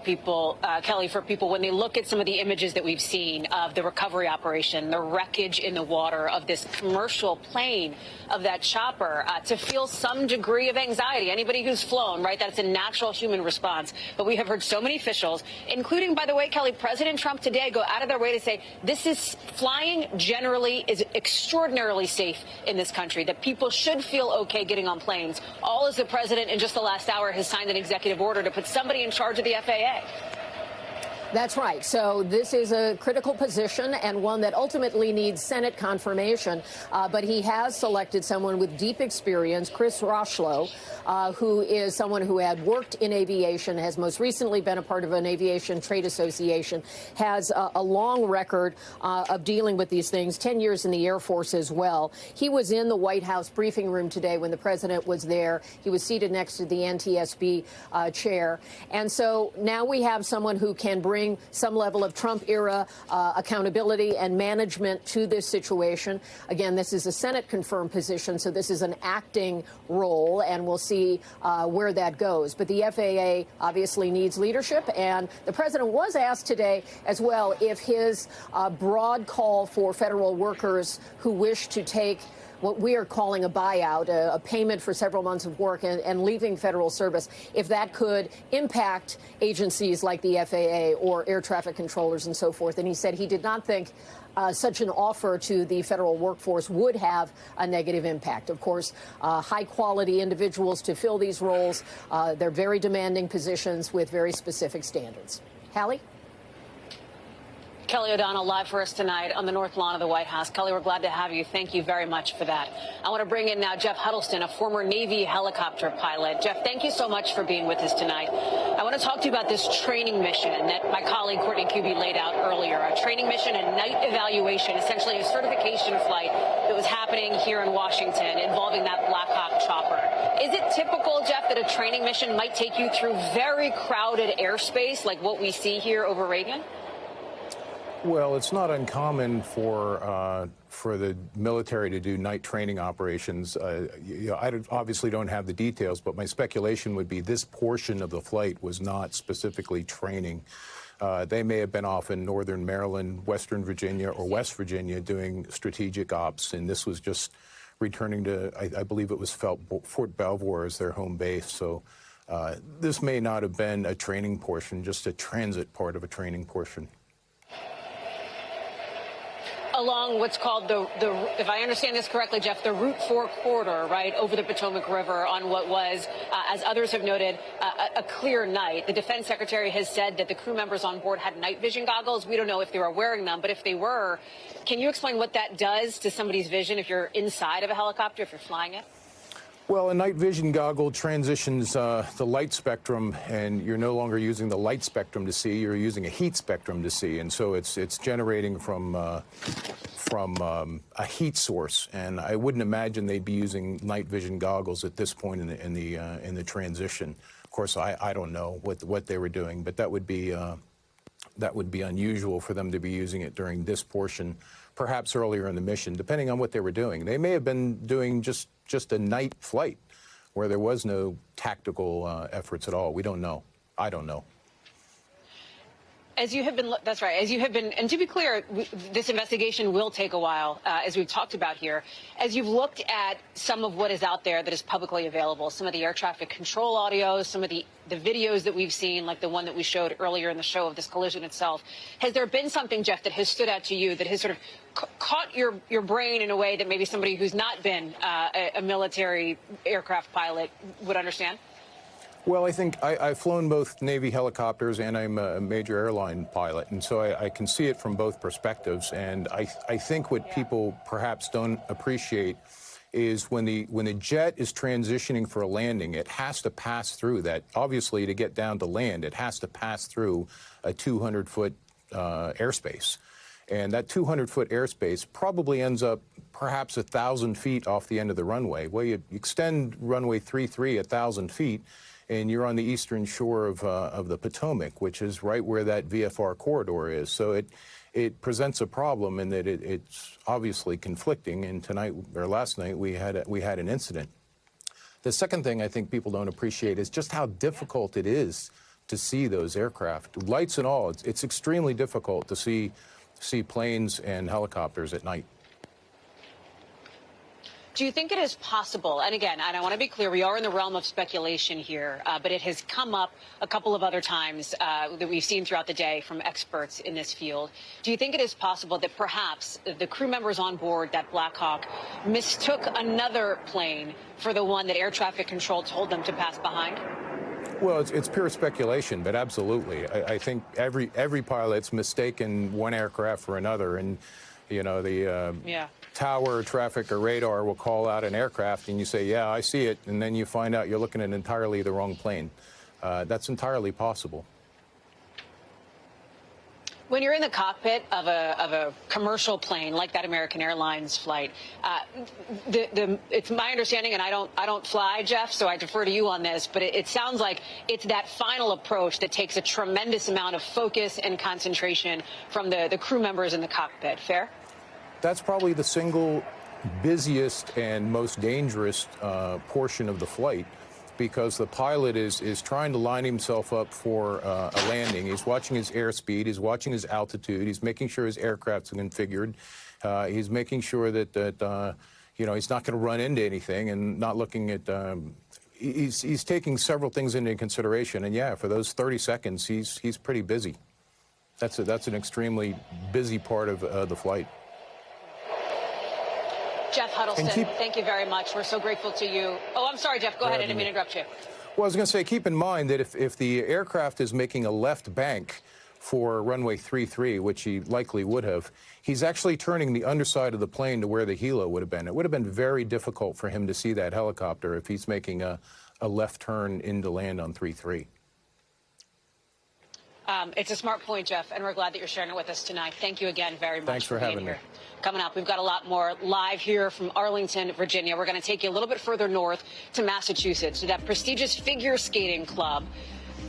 Speaker 1: Kelly, for people, when they look at some of the images that we've seen of the recovery operation, the wreckage in the water of this commercial plane, of that chopper, to feel some degree of anxiety. Anybody who's flown, right, that's a natural human response. But we have heard so many officials, including, by the way, Kelly, President Trump today, go out of their way to say flying generally is extraordinarily safe in this country, that people should feel okay getting on planes. All as the president in just the last hour has signed an executive order to put somebody in charge of the FAA.
Speaker 12: That's right. So this is a critical position and one that ultimately needs Senate confirmation. But he has selected someone with deep experience, Chris Rochlow, who is someone who had worked in aviation, has most recently been a part of an aviation trade association, has a long record of dealing with these things, 10 years in the Air Force as well. He was in the White House briefing room today when the president was there. He was seated next to the NTSB chair. And so now we have someone who can bring some level of Trump-era accountability and management to this situation. Again, this is a Senate-confirmed position, so this is an acting role, and we'll see where that goes. But the FAA obviously needs leadership, and the president was asked today as well if his broad call for federal workers who wish to take what we are calling a buyout, a payment for several months of work and leaving federal service, if that could impact agencies like the FAA or air traffic controllers and so forth. And he said he did not think such an offer to the federal workforce would have a negative impact. Of course, high-quality individuals to fill these roles. They're very demanding positions with very specific standards. Hallie?
Speaker 1: Kelly O'Donnell live for us tonight on the North Lawn of the White House. Kelly, we're glad to have you. Thank you very much for that. I want to bring in now Jeff Huddleston, a former Navy helicopter pilot. Jeff, thank you so much for being with us tonight. I want to talk to you about this training mission that my colleague Courtney Kuby laid out earlier. A training mission and night evaluation, essentially a certification flight that was happening here in Washington involving that Blackhawk chopper. Is it typical, Jeff, that a training mission might take you through very crowded airspace like what we see here over Reagan?
Speaker 15: Well, it's not uncommon for the military to do night training operations. I obviously don't have the details, but my speculation would be this portion of the flight was not specifically training. They may have been off in northern Maryland, western Virginia, or West Virginia doing strategic ops, and this was just returning to, I believe it was Fort Belvoir as their home base. So this may not have been a training portion, just a transit part of a training portion.
Speaker 1: Along what's called if I understand this correctly, Jeff, the Route 4 corridor, right, over the Potomac River on what was, as others have noted, a clear night. The defense secretary has said that the crew members on board had night vision goggles. We don't know if they were wearing them, but if they were, can you explain what that does to somebody's vision if you're inside of a helicopter, if you're flying it?
Speaker 15: Well, a night vision goggle transitions the light spectrum, and you're no longer using the light spectrum to see, you're using a heat spectrum to see, and so it's generating from a heat source, and I wouldn't imagine they'd be using night vision goggles at this point in the transition. Of course, I don't know what they were doing, but that would be unusual for them to be using it during this portion, perhaps earlier in the mission, depending on what they were doing. They may have been doing just a night flight where there was no tactical efforts at all. We don't know. I don't know.
Speaker 1: As you have been, that's right, as you have been, and to be clear, this investigation will take a while, as we've talked about here. As you've looked at some of what is out there that is publicly available, some of the air traffic control audio, some of the videos that we've seen, like the one that we showed earlier in the show of this collision itself, has there been something, Jeff, that has stood out to you, that has sort of caught your brain in a way that maybe somebody who's not been a military aircraft pilot would understand?
Speaker 15: Well, I think I've flown both Navy helicopters and I'm a major airline pilot, and so I can see it from both perspectives. And I think what people perhaps don't appreciate is when the jet is transitioning for a landing, it has to pass through that. Obviously, to get down to land, it has to pass through a 200-foot airspace. And that 200-foot airspace probably ends up perhaps 1,000 feet off the end of the runway. Well, you extend runway 33 1,000 feet, and you're on the eastern shore of the Potomac, which is right where that VFR corridor is. So it presents a problem in that it's obviously conflicting. And tonight or last night we had an incident. The second thing I think people don't appreciate is just how difficult it is to see those aircraft, lights and all. It's extremely difficult to see planes and helicopters at night.
Speaker 1: Do you think it is possible, and again, I want to be clear, we are in the realm of speculation here, but it has come up a couple of other times that we've seen throughout the day from experts in this field. Do you think it is possible that perhaps the crew members on board that Blackhawk mistook another plane for the one that air traffic control told them to pass behind?
Speaker 15: Well, it's pure speculation, but absolutely. I think every pilot's mistaken one aircraft for another, and you know the tower, traffic, or radar will call out an aircraft, and you say, "Yeah, I see it," and then you find out you're looking at entirely the wrong plane. That's entirely possible.
Speaker 1: When you're in the cockpit of a commercial plane like that American Airlines flight, it's my understanding, and I don't fly, Jeff, so I defer to you on this, but it sounds like it's that final approach that takes a tremendous amount of focus and concentration from the crew members in the cockpit. Fair?
Speaker 15: That's probably the single busiest and most dangerous portion of the flight, because the pilot is trying to line himself up for a landing. He's watching his airspeed, he's watching his altitude, he's making sure his aircraft's configured, he's making sure that you know, he's not going to run into anything, and not looking at he's taking several things into consideration. And yeah, for those 30 seconds, he's pretty busy. That's an extremely busy part of the flight.
Speaker 1: Jeff Huddleston, thank you very much. We're so grateful to you. Oh, I'm sorry, Jeff. Go ahead. I didn't mean to interrupt you.
Speaker 15: Well, I was going to say, keep in mind that if the aircraft is making a left bank for runway 33, which he likely would have, he's actually turning the underside of the plane to where the helo would have been. It would have been very difficult for him to see that helicopter if he's making a left turn in to land on 33.
Speaker 1: It's a smart point, Jeff, and we're glad that you're sharing it with us tonight. Thank you again very much.
Speaker 15: Thanks for
Speaker 1: being
Speaker 15: having
Speaker 1: here.
Speaker 15: me.
Speaker 1: Coming up, we've got a lot more live here from Arlington, Virginia. We're going to take you a little bit further north to Massachusetts, to that prestigious figure skating club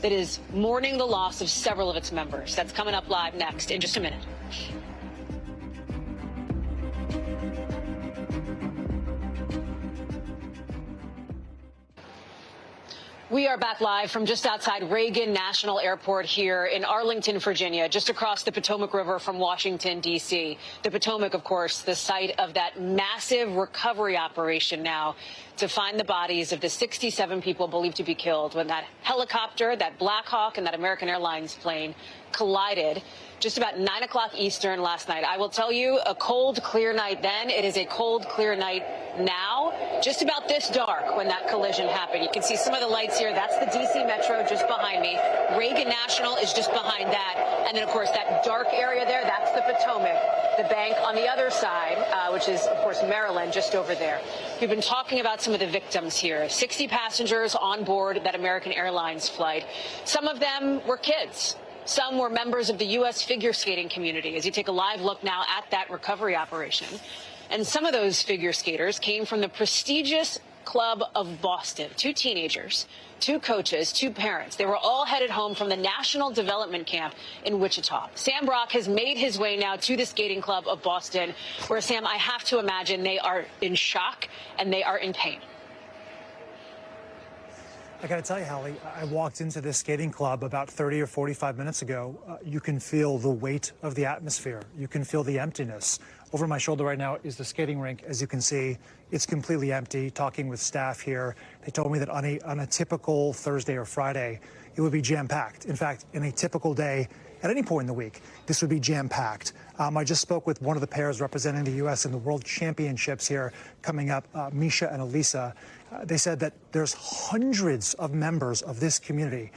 Speaker 1: that is mourning the loss of several of its members. That's coming up live next in just a minute. We are back live from just outside Reagan National Airport here in Arlington, Virginia, just across the Potomac River from Washington, D.C. The Potomac, of course, the site of that massive recovery operation now to find the bodies of the 67 people believed to be killed when that helicopter, that Blackhawk, and that American Airlines plane collided just about 9 o'clock Eastern last night. I will tell you, a cold, clear night then. It is a cold, clear night now. Just about this dark when that collision happened. You can see some of the lights here. That's the D.C. Metro just behind me. Reagan National is just behind that. And then, of course, that dark area there, that's the Potomac. The bank on the other side, which is, of course, Maryland, just over there. We've been talking about some of the victims here. 60 passengers on board that American Airlines flight. Some of them were kids. Some were members of the U.S. figure skating community, as you take a live look now at that recovery operation. And some of those figure skaters came from the prestigious Club of Boston. 2 teenagers, 2 coaches, 2 parents. They were all headed home from the National Development Camp in Wichita. Sam Brock has made his way now to the Skating Club of Boston, where, Sam, I have to imagine they are in shock and they are in pain.
Speaker 16: I got to tell you, Hallie, I walked into this skating club about 30 or 45 minutes ago. You can feel the weight of the atmosphere. You can feel the emptiness. Over my shoulder right now is the skating rink. As you can see, it's completely empty. Talking with staff here, they told me that on a typical Thursday or Friday, it would be jam-packed. In fact, in a typical day, at any point in the week, this would be jam-packed. I just spoke with one of the pairs representing the U.S. in the World Championships here coming up, Misha and Elisa. They said that there's hundreds of members of this community.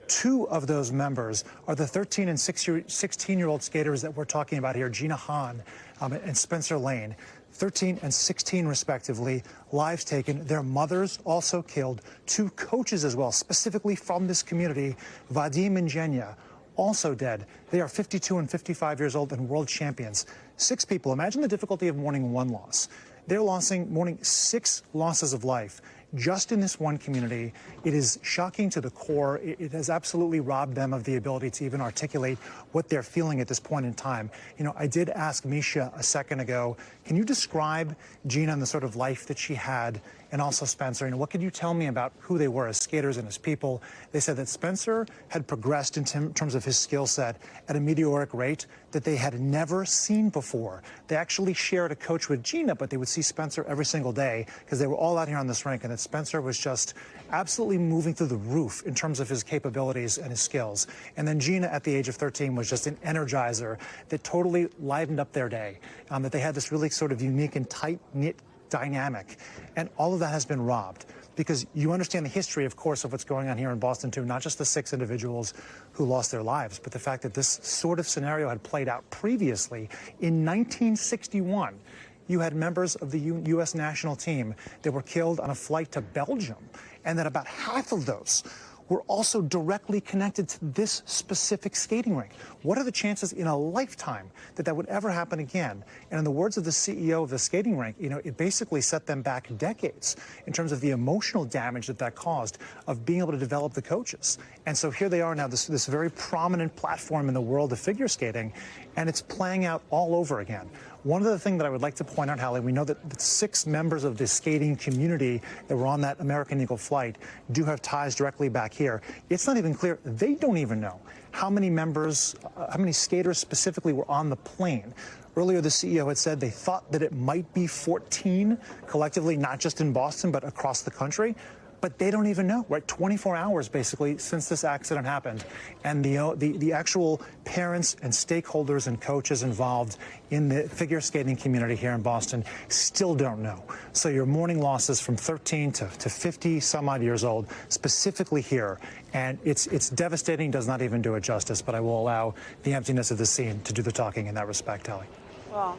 Speaker 16: 2 of those members are the 13 and 16-year-old skaters that we're talking about here, Gina Hahn and Spencer Lane. 13 and 16, respectively, lives taken. Their mothers also killed. 2 coaches as well, specifically from this community, Vadim and Jenya. also dead. They are 52 and 55 years old and world champions. 6 people. Imagine the difficulty of mourning one loss. They're mourning 6 losses of life just in this one community. It is shocking to the core. It has absolutely robbed them of the ability to even articulate what they're feeling at this point in time. You know, I did ask Misha a second ago, can you describe Gina and the sort of life that she had, and also Spencer? You know, what could you tell me about who they were as skaters and as people? They said that Spencer had progressed in terms of his skill set at a meteoric rate that they had never seen before. They actually shared a coach with Gina, but they would see Spencer every single day because they were all out here on this rink, and that Spencer was just absolutely moving through the roof in terms of his capabilities and his skills. And then Gina, at the age of 13, was just an energizer that totally livened up their day, that they had this really sort of unique and tight-knit dynamic. And all of that has been robbed because you understand the history, of course, of what's going on here in Boston, too, not just the 6 individuals who lost their lives, but the fact that this sort of scenario had played out previously. In 1961, you had members of the U.S. national team that were killed on a flight to Belgium, and that about half of those were also directly connected to this specific skating rink. What are the chances in a lifetime that that would ever happen again? And in the words of the CEO of the skating rink, you know, it basically set them back decades in terms of the emotional damage that that caused of being able to develop the coaches. And so here they are now, this very prominent platform in the world of figure skating, and it's playing out all over again. One of the things that I would like to point out, Hallie, we know that 6 members of the skating community that were on that American Eagle flight do have ties directly back here. It's not even clear. They don't even know how many members, how many skaters specifically were on the plane. Earlier, the CEO had said they thought that it might be 14 collectively, not just in Boston, but across the country. But they don't even know, right? 24 hours, basically, since this accident happened. And the actual parents and stakeholders and coaches involved in the figure skating community here in Boston still don't know. So you're mourning losses from 13 to 50 some odd years old, specifically here. And it's devastating, does not even do it justice. But I will allow the emptiness of the scene to do the talking in that respect, Hallie.
Speaker 1: Well,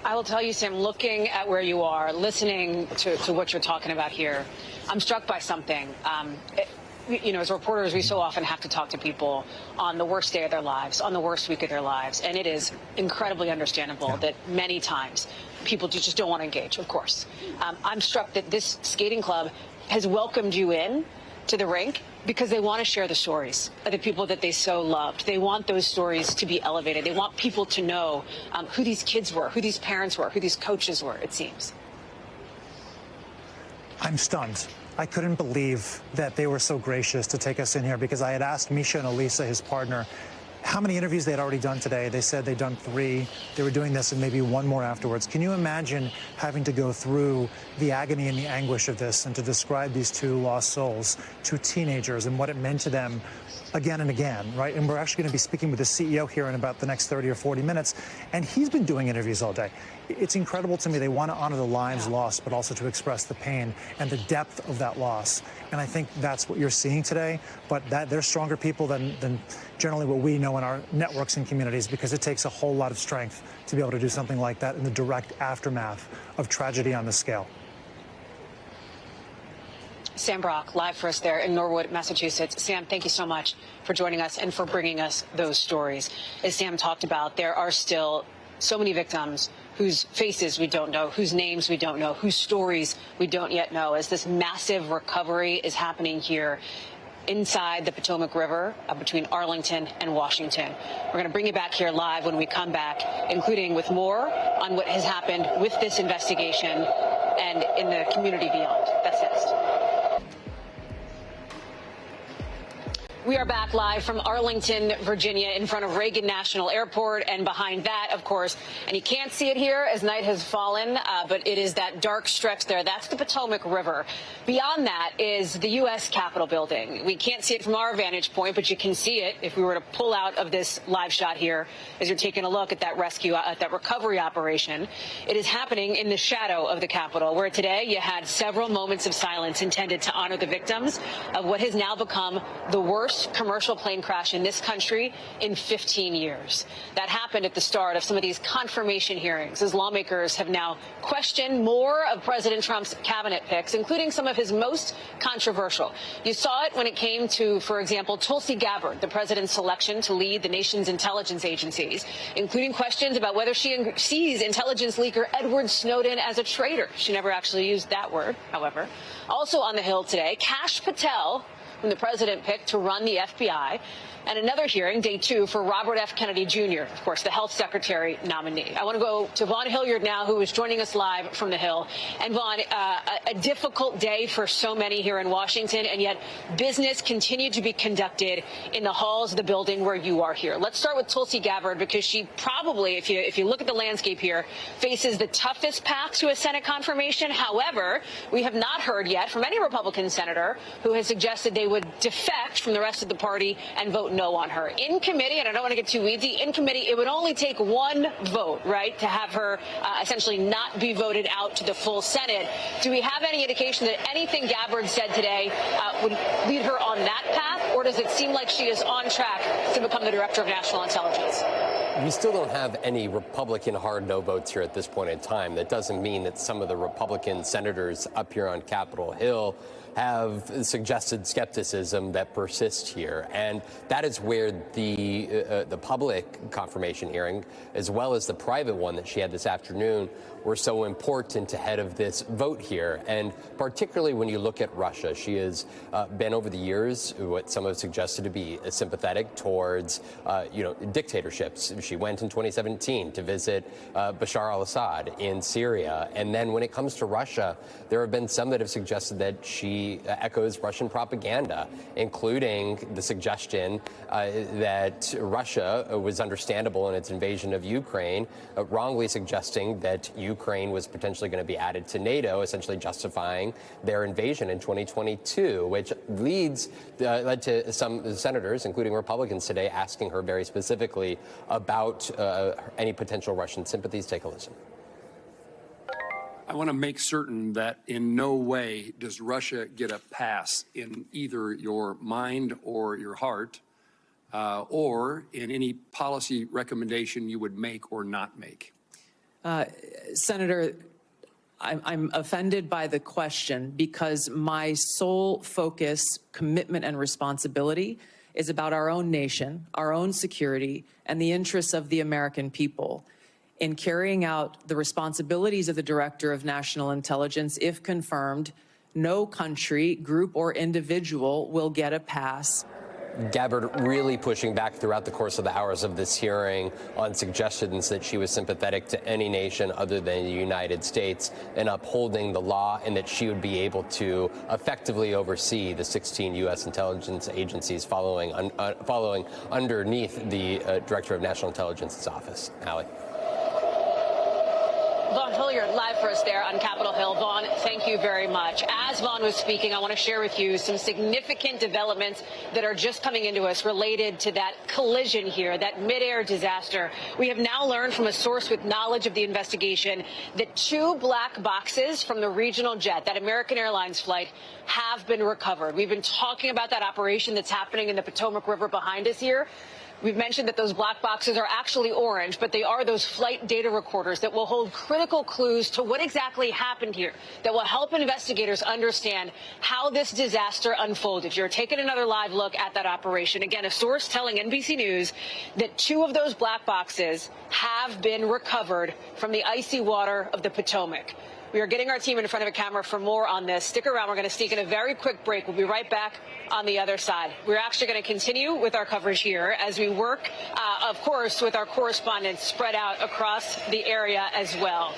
Speaker 1: I will tell you, Sam, looking at where you are, listening to what you're talking about here, I'm struck by something. You know, as reporters, we so often have to talk to people on the worst day of their lives, on the worst week of their lives. And it is incredibly understandable that many times people just don't want to engage, of course. I'm struck that this skating club has welcomed you in to the rink because they want to share the stories of the people that they so loved. They want those stories to be elevated. They want people to know who these kids were, who these parents were, who these coaches were, it seems.
Speaker 16: I'm stunned. I couldn't believe that they were so gracious to take us in here because I had asked Misha and Elisa, his partner, how many interviews they had already done today. They said they'd done 3. They were doing this and maybe 1 more afterwards. Can you imagine having to go through the agony and the anguish of this and to describe these 2 lost souls, 2 teenagers, and what it meant to them again and again, right? And we're actually going to be speaking with the CEO here in about the next 30 or 40 minutes, and he's been doing interviews all day. It's incredible to me. They want to honor the lives lost, but also to express the pain and the depth of that loss. And I think that's what you're seeing today, but that they're stronger people than generally what we know in our networks and communities, because it takes a whole lot of strength to be able to do something like that in the direct aftermath of tragedy on this scale.
Speaker 1: Sam Brock, live for us there in Norwood, Massachusetts. Sam, thank you so much for joining us and for bringing us those stories. As Sam talked about, there are still so many victims whose faces we don't know, whose names we don't know, whose stories we don't yet know, as this massive recovery is happening here inside the Potomac River between Arlington and Washington. We're going to bring you back here live when we come back, including with more on what has happened with this investigation and in the community beyond. That's next. We are back live from Arlington, Virginia, in front of Reagan National Airport, and behind that, of course, and you can't see it here as night has fallen, but it is that dark stretch there. That's the Potomac River. Beyond that is the U.S. Capitol building. We can't see it from our vantage point, but you can see it if we were to pull out of this live shot here as you're taking a look at that rescue, at that recovery operation. It is happening in the shadow of the Capitol, where today you had several moments of silence intended to honor the victims of what has now become the worst worst commercial plane crash in this country in 15 years. That happened at the start of some of these confirmation hearings, as lawmakers have now questioned more of President Trump's cabinet picks, including some of his most controversial. You saw it when it came to, for example, Tulsi Gabbard, the president's selection to lead the nation's intelligence agencies, including questions about whether she sees intelligence leaker Edward Snowden as a traitor. She never actually used that word, however. Also on the Hill today, Kash Patel, whom the president picked to run the FBI, and another hearing, day 2, for Robert F. Kennedy Jr., of course, the health secretary nominee. I want to go to Vaughn Hilliard now, who is joining us live from the Hill. And Vaughn, a difficult day for so many here in Washington, and yet business continued to be conducted in the halls of the building where you are here. Let's start with Tulsi Gabbard, because she probably, if you look at the landscape here, faces the toughest path to a Senate confirmation. However, we have not heard yet from any Republican senator who has suggested they would defect from the rest of the party and vote no on her. In committee, and I don't want to get too weedy, in committee, it would only take one vote, right, to have her essentially not be voted out to the full Senate. Do we have any indication that anything Gabbard said today would lead her on that path, or does it seem like she is on track to become the Director of National Intelligence?
Speaker 19: We still don't have any Republican hard no votes here at this point in time. That doesn't mean that some of the Republican senators up here on Capitol Hill have suggested skepticism that persists here, and that is where the public confirmation hearing, as well as the private one that she had this afternoon, were so important ahead of this vote here. And particularly when you look at Russia, she has been over the years what some have suggested to be sympathetic towards dictatorships. She went in 2017 to visit Bashar al-Assad in Syria, and then when it comes to Russia, there have been some that have suggested that she echoes Russian propaganda, including the suggestion that Russia was understandable in its invasion of Ukraine, wrongly suggesting that Ukraine was potentially going to be added to NATO, essentially justifying their invasion in 2022, which led to some senators, including Republicans today, asking her very specifically about any potential Russian sympathies. Take a listen.
Speaker 17: I want to make certain that in no way does Russia get a pass in either your mind or your heart, or in any policy recommendation you would make or not make.
Speaker 18: Senator, I'm offended by the question, because my sole focus, commitment, and responsibility is about our own nation, our own security, and the interests of the American people. In carrying out the responsibilities of the Director of National Intelligence, if confirmed, no country, group, or individual will get a pass.
Speaker 19: Gabbard really pushing back throughout the course of the hours of this hearing on suggestions that she was sympathetic to any nation other than the United States and upholding the law, and that she would be able to effectively oversee the 16 U.S. intelligence agencies following underneath the Director of National Intelligence's office. Hallie.
Speaker 1: Vaughn Hilliard live for us there on Capitol Hill. Vaughn, thank you very much. As Vaughn was speaking, I want to share with you some significant developments that are just coming into us related to that collision here, that midair disaster. We have now learned from a source with knowledge of the investigation that 2 black boxes from the regional jet, that American Airlines flight, have been recovered. We've been talking about that operation that's happening in the Potomac River behind us here. We've mentioned that those black boxes are actually orange, but they are those flight data recorders that will hold critical clues to what exactly happened here, that will help investigators understand how this disaster unfolded. You're taking another live look at that operation. Again, a source telling NBC News that 2 of those black boxes have been recovered from the icy water of the Potomac. We are getting our team in front of a camera for more on this. Stick around. We're going to sneak in a very quick break. We'll be right back on the other side. We're actually going to continue with our coverage here as we work, of course, with our correspondents spread out across the area as well.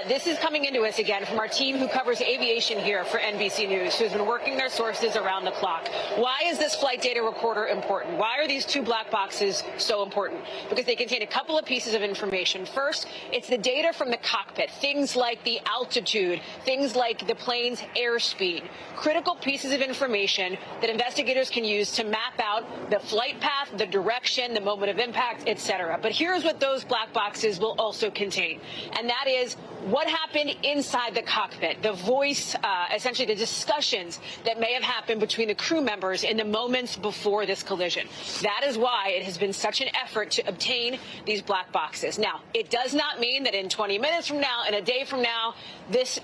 Speaker 1: This is coming into us again from our team who covers aviation here for NBC News, who's been working their sources around the clock. Why is this flight data recorder important? Why are these 2 black boxes so important? Because they contain a couple of pieces of information. First, it's the data from the cockpit, things like the altitude, things like the plane's airspeed, critical pieces of information that investigators can use to map out the flight path, the direction, the moment of impact, etc. But here's what those black boxes will also contain, and that is what happened happened inside the cockpit, the voice, essentially the discussions that may have happened between the crew members in the moments before this collision. That is why it has been such an effort to obtain these black boxes. Now, it does not mean that in 20 minutes from now, in a day from now, this,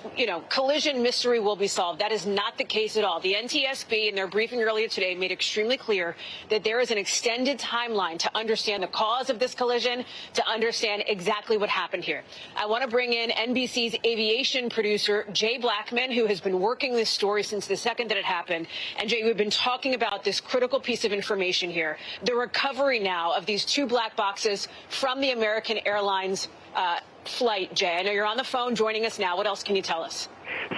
Speaker 1: collision mystery will be solved. That is not the case at all. The NTSB, in their briefing earlier today, made extremely clear that there is an extended timeline to understand the cause of this collision, to understand exactly what happened here. I want to bring in NBC's aviation producer, Jay Blackman, who has been working this story since the second that it happened. And Jay, we've been talking about this critical piece of information here, the recovery now of these two black boxes from the American Airlines flight. Jay, I know you're on the phone joining us now. What else can you tell us?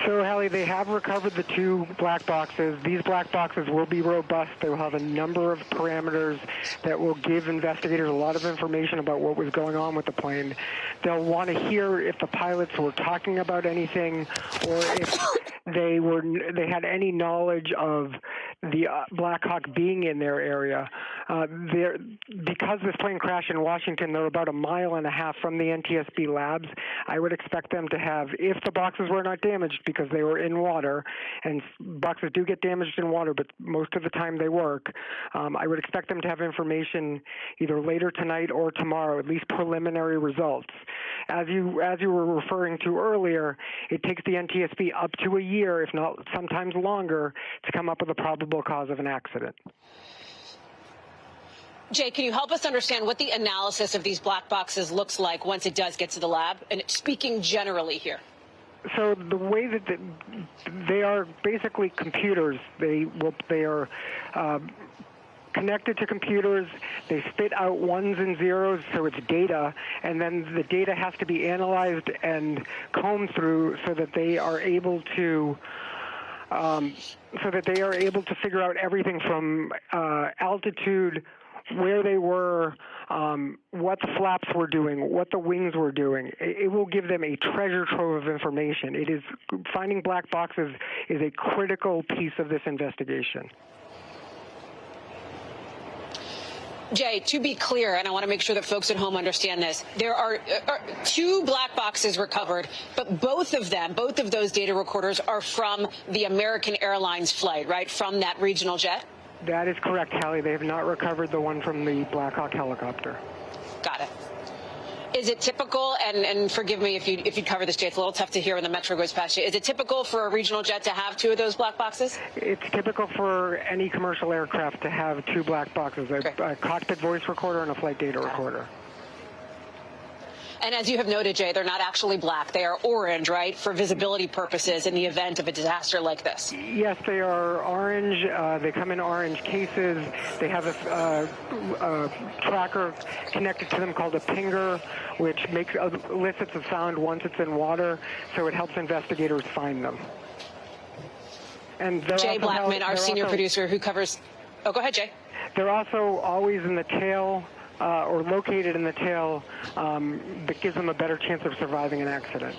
Speaker 4: So, Hallie, they have recovered the two black boxes. These black boxes will be robust. They will have a number of parameters that will give investigators a lot of information about what was going on with the plane. They'll want to hear if the pilots were talking about anything or if they had any knowledge of the Blackhawk being in their area. Because this plane crashed in Washington, they're about 1.5 miles from the NTSB labs. I would expect them to have, if the boxes were not damaged because they were in water, and boxes do get damaged in water, but most of the time they work, I would expect them to have information either later tonight or tomorrow, at least preliminary results. As you were referring to earlier, it takes the NTSB up to a year, if not sometimes longer, to come up with a probable cause of an accident.
Speaker 1: Jay, can you help us understand what the analysis of these black boxes looks like once it does get to the lab? And speaking generally here.
Speaker 4: So the way that they are basically computers. They are connected to computers. They spit out ones and zeros, so it's data, and then the data has to be analyzed and combed through so that they are able to figure out everything from altitude, where they were, what the flaps were doing, what the wings were doing. It will give them a treasure trove of information. Finding black boxes is a critical piece of this investigation.
Speaker 1: Jay, to be clear, and I want to make sure that folks at home understand this, there are two black boxes recovered, but both of those data recorders are from the American Airlines flight, right, from that regional jet?
Speaker 4: That is correct, Hallie. They have not recovered the one from the Blackhawk helicopter.
Speaker 1: Got it. Is it typical, and forgive me if you cover this, Jay, it's a little tough to hear when the metro goes past you. Is it typical for a regional jet to have two of those black boxes?
Speaker 4: It's typical for any commercial aircraft to have two black boxes, a cockpit voice recorder and a flight data recorder.
Speaker 1: And as you have noted, Jay, they're not actually black. They are orange, right, for visibility purposes in the event of a disaster like this?
Speaker 4: Yes, they are orange. They come in orange cases. They have a tracker connected to them called a pinger, which elicits a sound once it's in water, so it helps investigators find them. And
Speaker 1: Jay Blackman, our senior producer who covers... Oh, go ahead, Jay.
Speaker 4: They're also always in the tail, or located in the tail, that gives them a better chance of surviving an accident.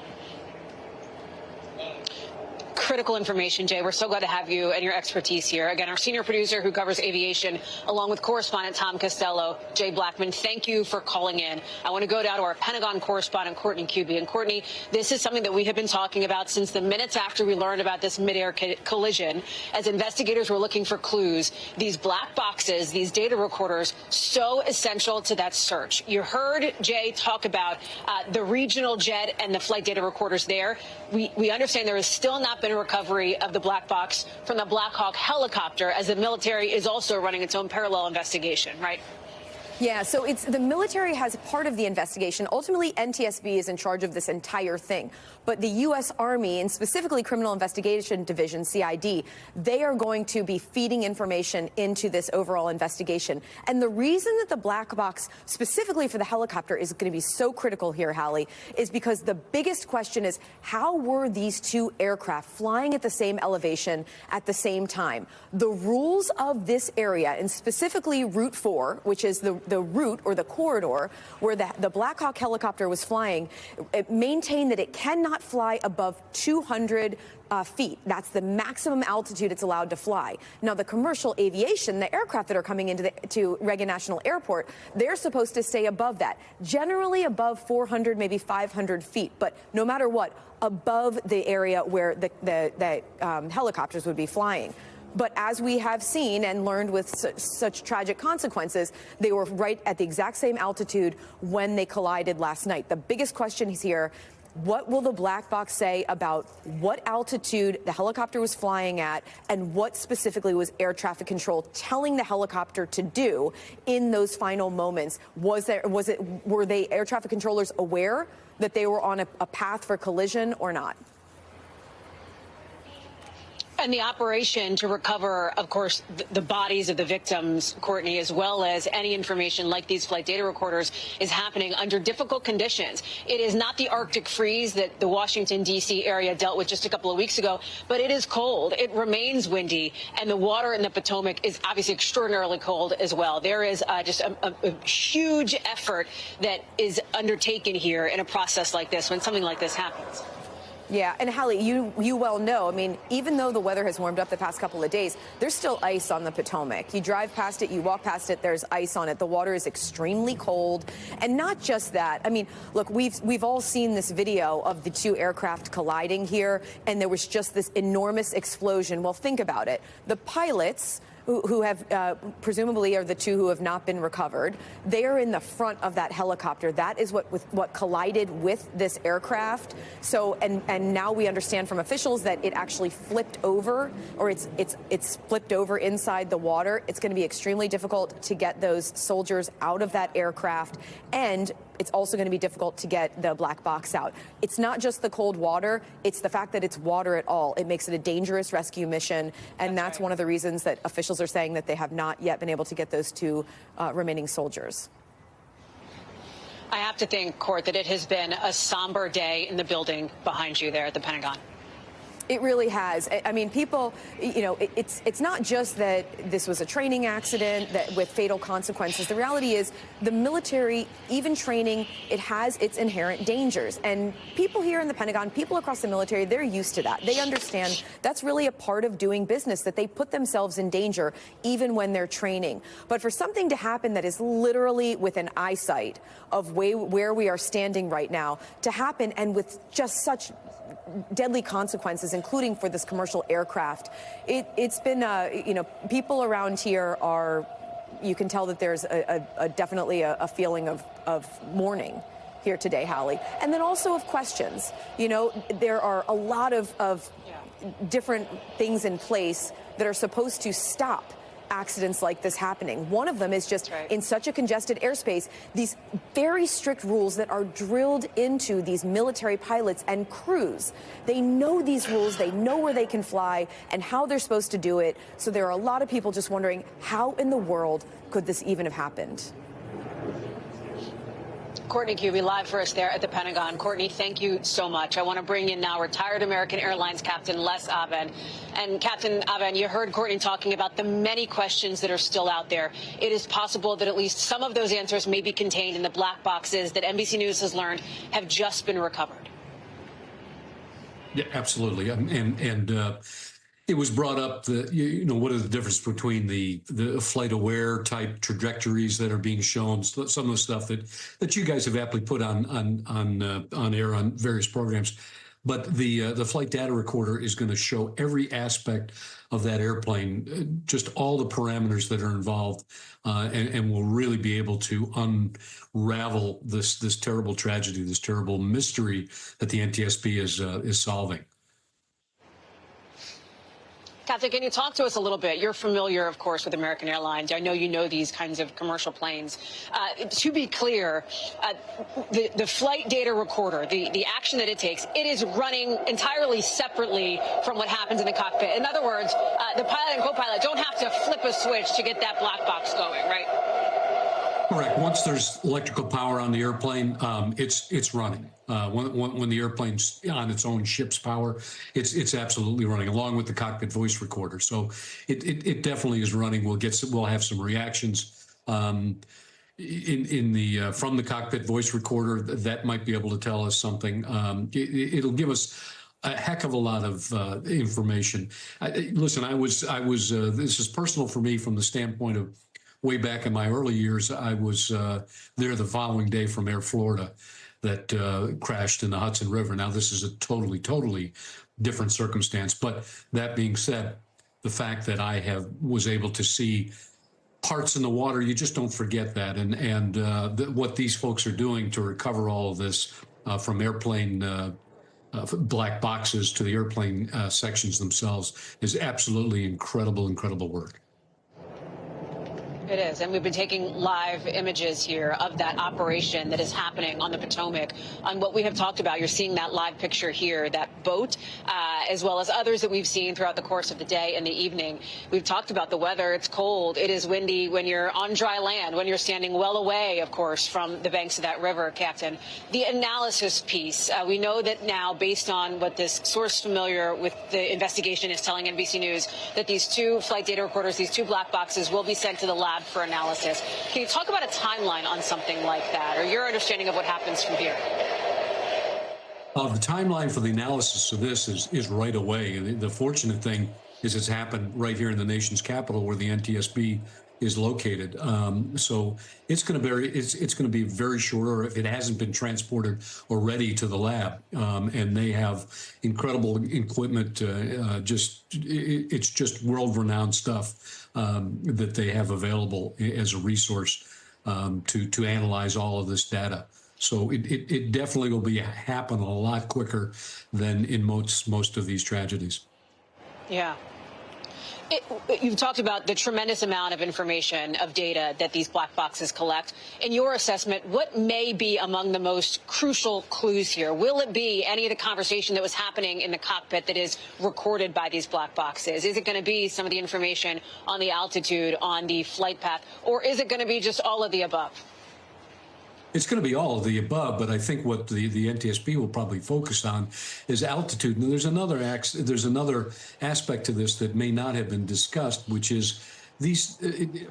Speaker 1: Critical information, Jay. We're so glad to have you and your expertise here. Again, our senior producer who covers aviation, along with correspondent Tom Costello, Jay Blackman, thank you for calling in. I want to go down to our Pentagon correspondent, Courtney Kuby. And Courtney, this is something that we have been talking about since the minutes after we learned about this midair collision. As investigators were looking for clues, these black boxes, these data recorders, so essential to that search. You heard Jay talk about the regional jet and the flight data recorders there. We understand there has still not been a recovery of the black box from the Blackhawk helicopter, as the military is also running its own parallel investigation, right?
Speaker 14: Yeah, so the military has part of the investigation. Ultimately, NTSB is in charge of this entire thing. But the U.S. Army, and specifically Criminal Investigation Division, CID, they are going to be feeding information into this overall investigation. And the reason that the black box, specifically for the helicopter, is going to be so critical here, Hallie, is because the biggest question is, how were these two aircraft flying at the same elevation at the same time? The rules of this area, and specifically Route 4, which is the the route or the corridor where the Blackhawk helicopter was flying, it maintained that it cannot fly above 200 feet. That's the maximum altitude it's allowed to fly. Now, the commercial aviation, the aircraft that are coming into to Reagan National Airport, they're supposed to stay above that, generally above 400, maybe 500 feet. But no matter what, above the area where the helicopters would be flying. But as we have seen and learned with such tragic consequences, they were right at the exact same altitude when they collided last night. The biggest question is here, what will the black box say about what altitude the helicopter was flying at and what specifically was air traffic control telling the helicopter to do in those final moments? Were they air traffic controllers aware that they were on a path for collision or not?
Speaker 1: And the operation to recover, of course, the bodies of the victims, Courtney, as well as any information like these flight data recorders, is happening under difficult conditions. It is not the Arctic freeze that the Washington, D.C. area dealt with just a couple of weeks ago, but it is cold. It remains windy, and the water in the Potomac is obviously extraordinarily cold as well. There is just a huge effort that is undertaken here in a process like this when something like this happens.
Speaker 14: Yeah, and Hallie, you well know, I mean, even though the weather has warmed up the past couple of days, there's still ice on the Potomac. You drive past it, you walk past it, there's ice on it. The water is extremely cold. And not just that. I mean, look, we've all seen this video of the two aircraft colliding here, and there was just this enormous explosion. Well, think about it. The pilots who have presumably are the two who have not been recovered. They are in the front of that helicopter. That is what collided with this aircraft. So and now we understand from officials that it actually flipped over, or it's flipped over inside the water. It's going to be extremely difficult to get those soldiers out of that aircraft, and it's also going to be difficult to get the black box out. It's not just the cold water, it's the fact that it's water at all. It makes it a dangerous rescue mission, and that's one of the reasons that officials are saying that they have not yet been able to get those two remaining soldiers.
Speaker 1: I have to think, Court, that it has been a somber day in the building behind you there at the Pentagon.
Speaker 14: It really has. I mean, people, you know, it's not just that this was a training accident that with fatal consequences. The reality is the military, even training, it has its inherent dangers. And people here in the Pentagon, people across the military, they're used to that. They understand that's really a part of doing business, that they put themselves in danger even when they're training. But for something to happen that is literally within eyesight of where we are standing right now, to happen and with just such deadly consequences, including for this commercial aircraft. It's been, you know, people around here are, you can tell that there's definitely a feeling of mourning here today, Hallie. And then also of questions. You know, there are a lot of different things in place that are supposed to stop accidents like this happening. One of them is just in such a congested airspace, these very strict rules that are drilled into these military pilots and crews. They know these rules, they know where they can fly and how they're supposed to do it. So there are a lot of people just wondering, how in the world could this even have happened?
Speaker 1: Courtney Cubie live for us there at the Pentagon. Courtney, thank you so much. I want to bring in now retired American Airlines Captain Les Aven. And Captain Aven, you heard Courtney talking about the many questions that are still out there. It is possible that at least some of those answers may be contained in the black boxes that NBC News has learned have just been recovered.
Speaker 5: Yeah, absolutely. It was brought up that, you know, what is the difference between the flight aware type trajectories that are being shown, some of the stuff that you guys have aptly put on air on various programs. But the flight data recorder is going to show every aspect of that airplane, just all the parameters that are involved, and will really be able to unravel this terrible tragedy, this terrible mystery that the NTSB is solving.
Speaker 1: Captain, can you talk to us a little bit? You're familiar, of course, with American Airlines. I know you know these kinds of commercial planes. To be clear, the flight data recorder, the action that it takes, it is running entirely separately from what happens in the cockpit. In other words, the pilot and co-pilot don't have to flip a switch to get that black box going, right?
Speaker 5: Correct. Once there's electrical power on the airplane, it's running. When the airplane's on its own ship's power, it's absolutely running, along with the cockpit voice recorder. So it definitely is running. We'll have some reactions. in the from the cockpit voice recorder, that might be able to tell us something. It'll give us a heck of a lot of information. Listen, I was this is personal for me from the standpoint of way back in my early years. I was there the following day from Air Florida that crashed in the Hudson River. Now, this is a totally different circumstance. But that being said, the fact that I was able to see parts in the water, you just don't forget that. And what these folks are doing to recover all of this from airplane black boxes to the airplane sections themselves is absolutely incredible work.
Speaker 1: It is, and we've been taking live images here of that operation that is happening on the Potomac. On what we have talked about, you're seeing that live picture here, that boat, as well as others that we've seen throughout the course of the day and the evening. We've talked about the weather. It's cold. It is windy when you're on dry land, when you're standing well away, of course, from the banks of that river, Captain. The analysis piece, we know that now, based on what this source familiar with the investigation is telling NBC News, that these two flight data recorders, these two black boxes, will be sent to the lab for analysis. Can you talk about a timeline on something like that, or your understanding of what happens from here?
Speaker 5: The timeline for the analysis of this is right away. And the fortunate thing is it's happened right here in the nation's capital where the NTSB is located. So it's going to be very short, or if it hasn't been transported already to the lab. And they have incredible equipment. It's just world-renowned stuff that they have available as a resource to analyze all of this data. So it definitely will happen a lot quicker than in most of these tragedies.
Speaker 1: Yeah. You've talked about the tremendous amount of information, of data that these black boxes collect. In your assessment, what may be among the most crucial clues here? Will it be any of the conversation that was happening in the cockpit that is recorded by these black boxes? Is it going to be some of the information on the altitude, on the flight path, or is it going to be just all of the above?
Speaker 5: It's going to be all of the above, but I think what the NTSB will probably focus on is altitude. And there's another aspect to this that may not have been discussed, which is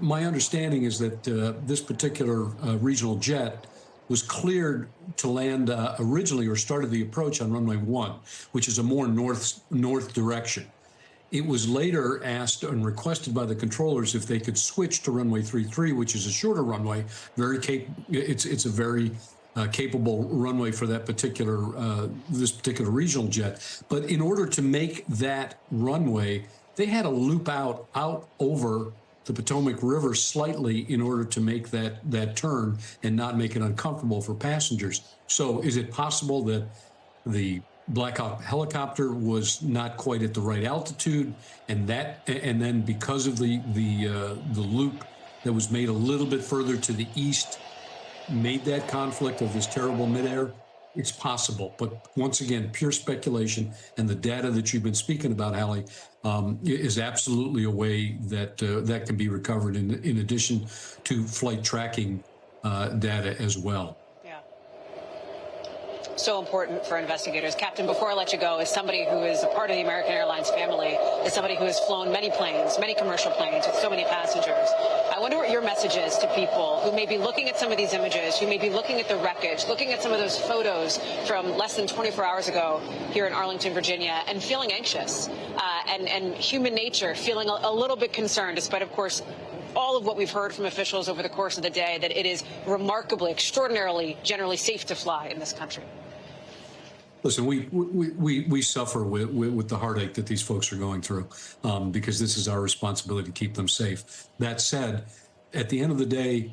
Speaker 5: my understanding is that this particular regional jet was cleared to land originally, or started the approach on runway 1, which is a more north direction. It was later asked and requested by the controllers if they could switch to runway 33, which is a shorter runway. It's a very capable runway for that this particular regional jet. But in order to make that runway, they had to loop out over the Potomac River slightly in order to make that turn and not make it uncomfortable for passengers. So is it possible that the Blackhawk helicopter was not quite at the right altitude, and then because of the loop that was made a little bit further to the east made that conflict of this terrible midair? It's possible, but once again, pure speculation, and the data that you've been speaking about, Hallie, is absolutely a way that that can be recovered in addition to flight tracking data as well.
Speaker 1: So important for investigators. Captain, before I let you go, as somebody who is a part of the American Airlines family, as somebody who has flown many planes, many commercial planes with so many passengers, I wonder what your message is to people who may be looking at some of these images, who may be looking at the wreckage, looking at some of those photos from less than 24 hours ago here in Arlington, Virginia, and feeling anxious, and human nature, feeling a little bit concerned, despite, of course, all of what we've heard from officials over the course of the day, that it is remarkably, extraordinarily, generally safe to fly in this country.
Speaker 5: Listen, we suffer with the heartache that these folks are going through, because this is our responsibility to keep them safe. That said, at the end of the day,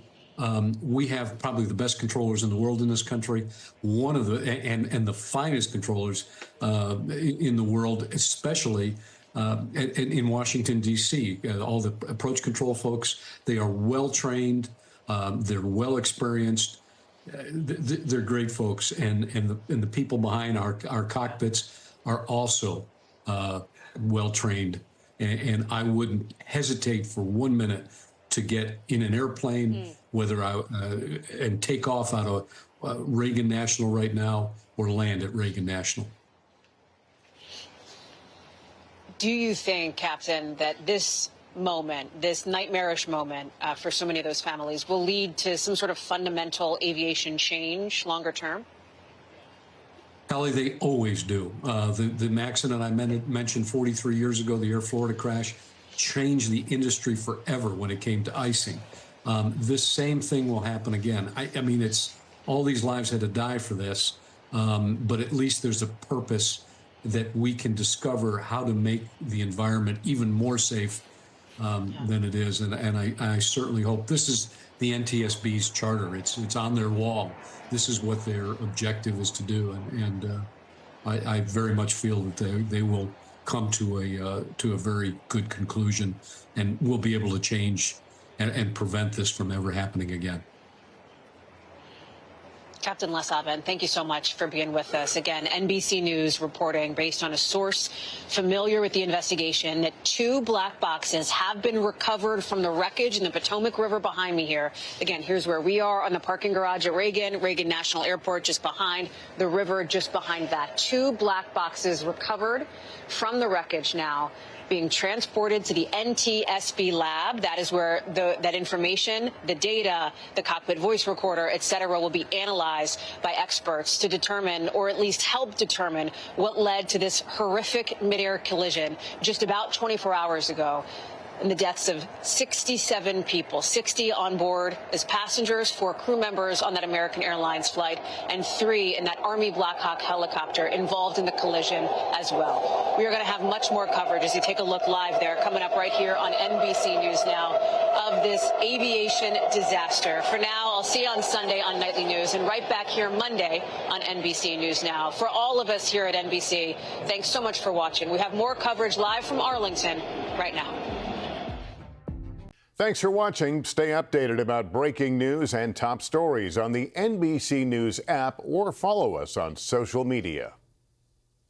Speaker 5: we have probably the best controllers in the world in this country, one of and the finest controllers in the world, especially in Washington, D.C. All the approach control folks, they are well trained, they're well experienced. They're great folks, and the people behind our cockpits are also well trained, and I wouldn't hesitate for 1 minute to get in an airplane, and take off out of Reagan National right now, or land at Reagan National.
Speaker 1: Do you think, Captain, that this moment, this nightmarish moment for so many of those families, will lead to some sort of fundamental aviation change longer term?
Speaker 5: Hallie, they always do. The accident I mentioned 43 years ago, the Air Florida crash, changed the industry forever when it came to icing. This same thing will happen again. I mean, it's all these lives had to die for this, but at least there's a purpose that we can discover how to make the environment even more safe than it is. And I certainly hope this is the NTSB's charter. It's on their wall. This is what their objective is to do. And I very much feel that they will come to a very good conclusion, and we'll be able to change and prevent this from ever happening again.
Speaker 1: Captain Les Avent, thank you so much for being with us. Again, NBC News reporting based on a source familiar with the investigation that 2 black boxes have been recovered from the wreckage in the Potomac River behind me here. Again, here's where we are on the parking garage at Reagan National Airport, just behind the river, just behind that. 2 black boxes recovered from the wreckage now, being transported to the NTSB lab. That is where that information, the data, the cockpit voice recorder, et cetera, will be analyzed by experts to determine, or at least help determine, what led to this horrific midair collision just about 24 hours ago. And the deaths of 67 people, 60 on board as passengers, 4 crew members on that American Airlines flight, and 3 in that Army Blackhawk helicopter involved in the collision as well. We are going to have much more coverage as you take a look live there, coming up right here on NBC News Now, of this aviation disaster. For now, I'll see you on Sunday on Nightly News, and right back here Monday on NBC News Now. For all of us here at NBC, thanks so much for watching. We have more coverage live from Arlington right now.
Speaker 2: Thanks for watching. Stay updated about breaking news and top stories on the NBC News app, or follow us on social media.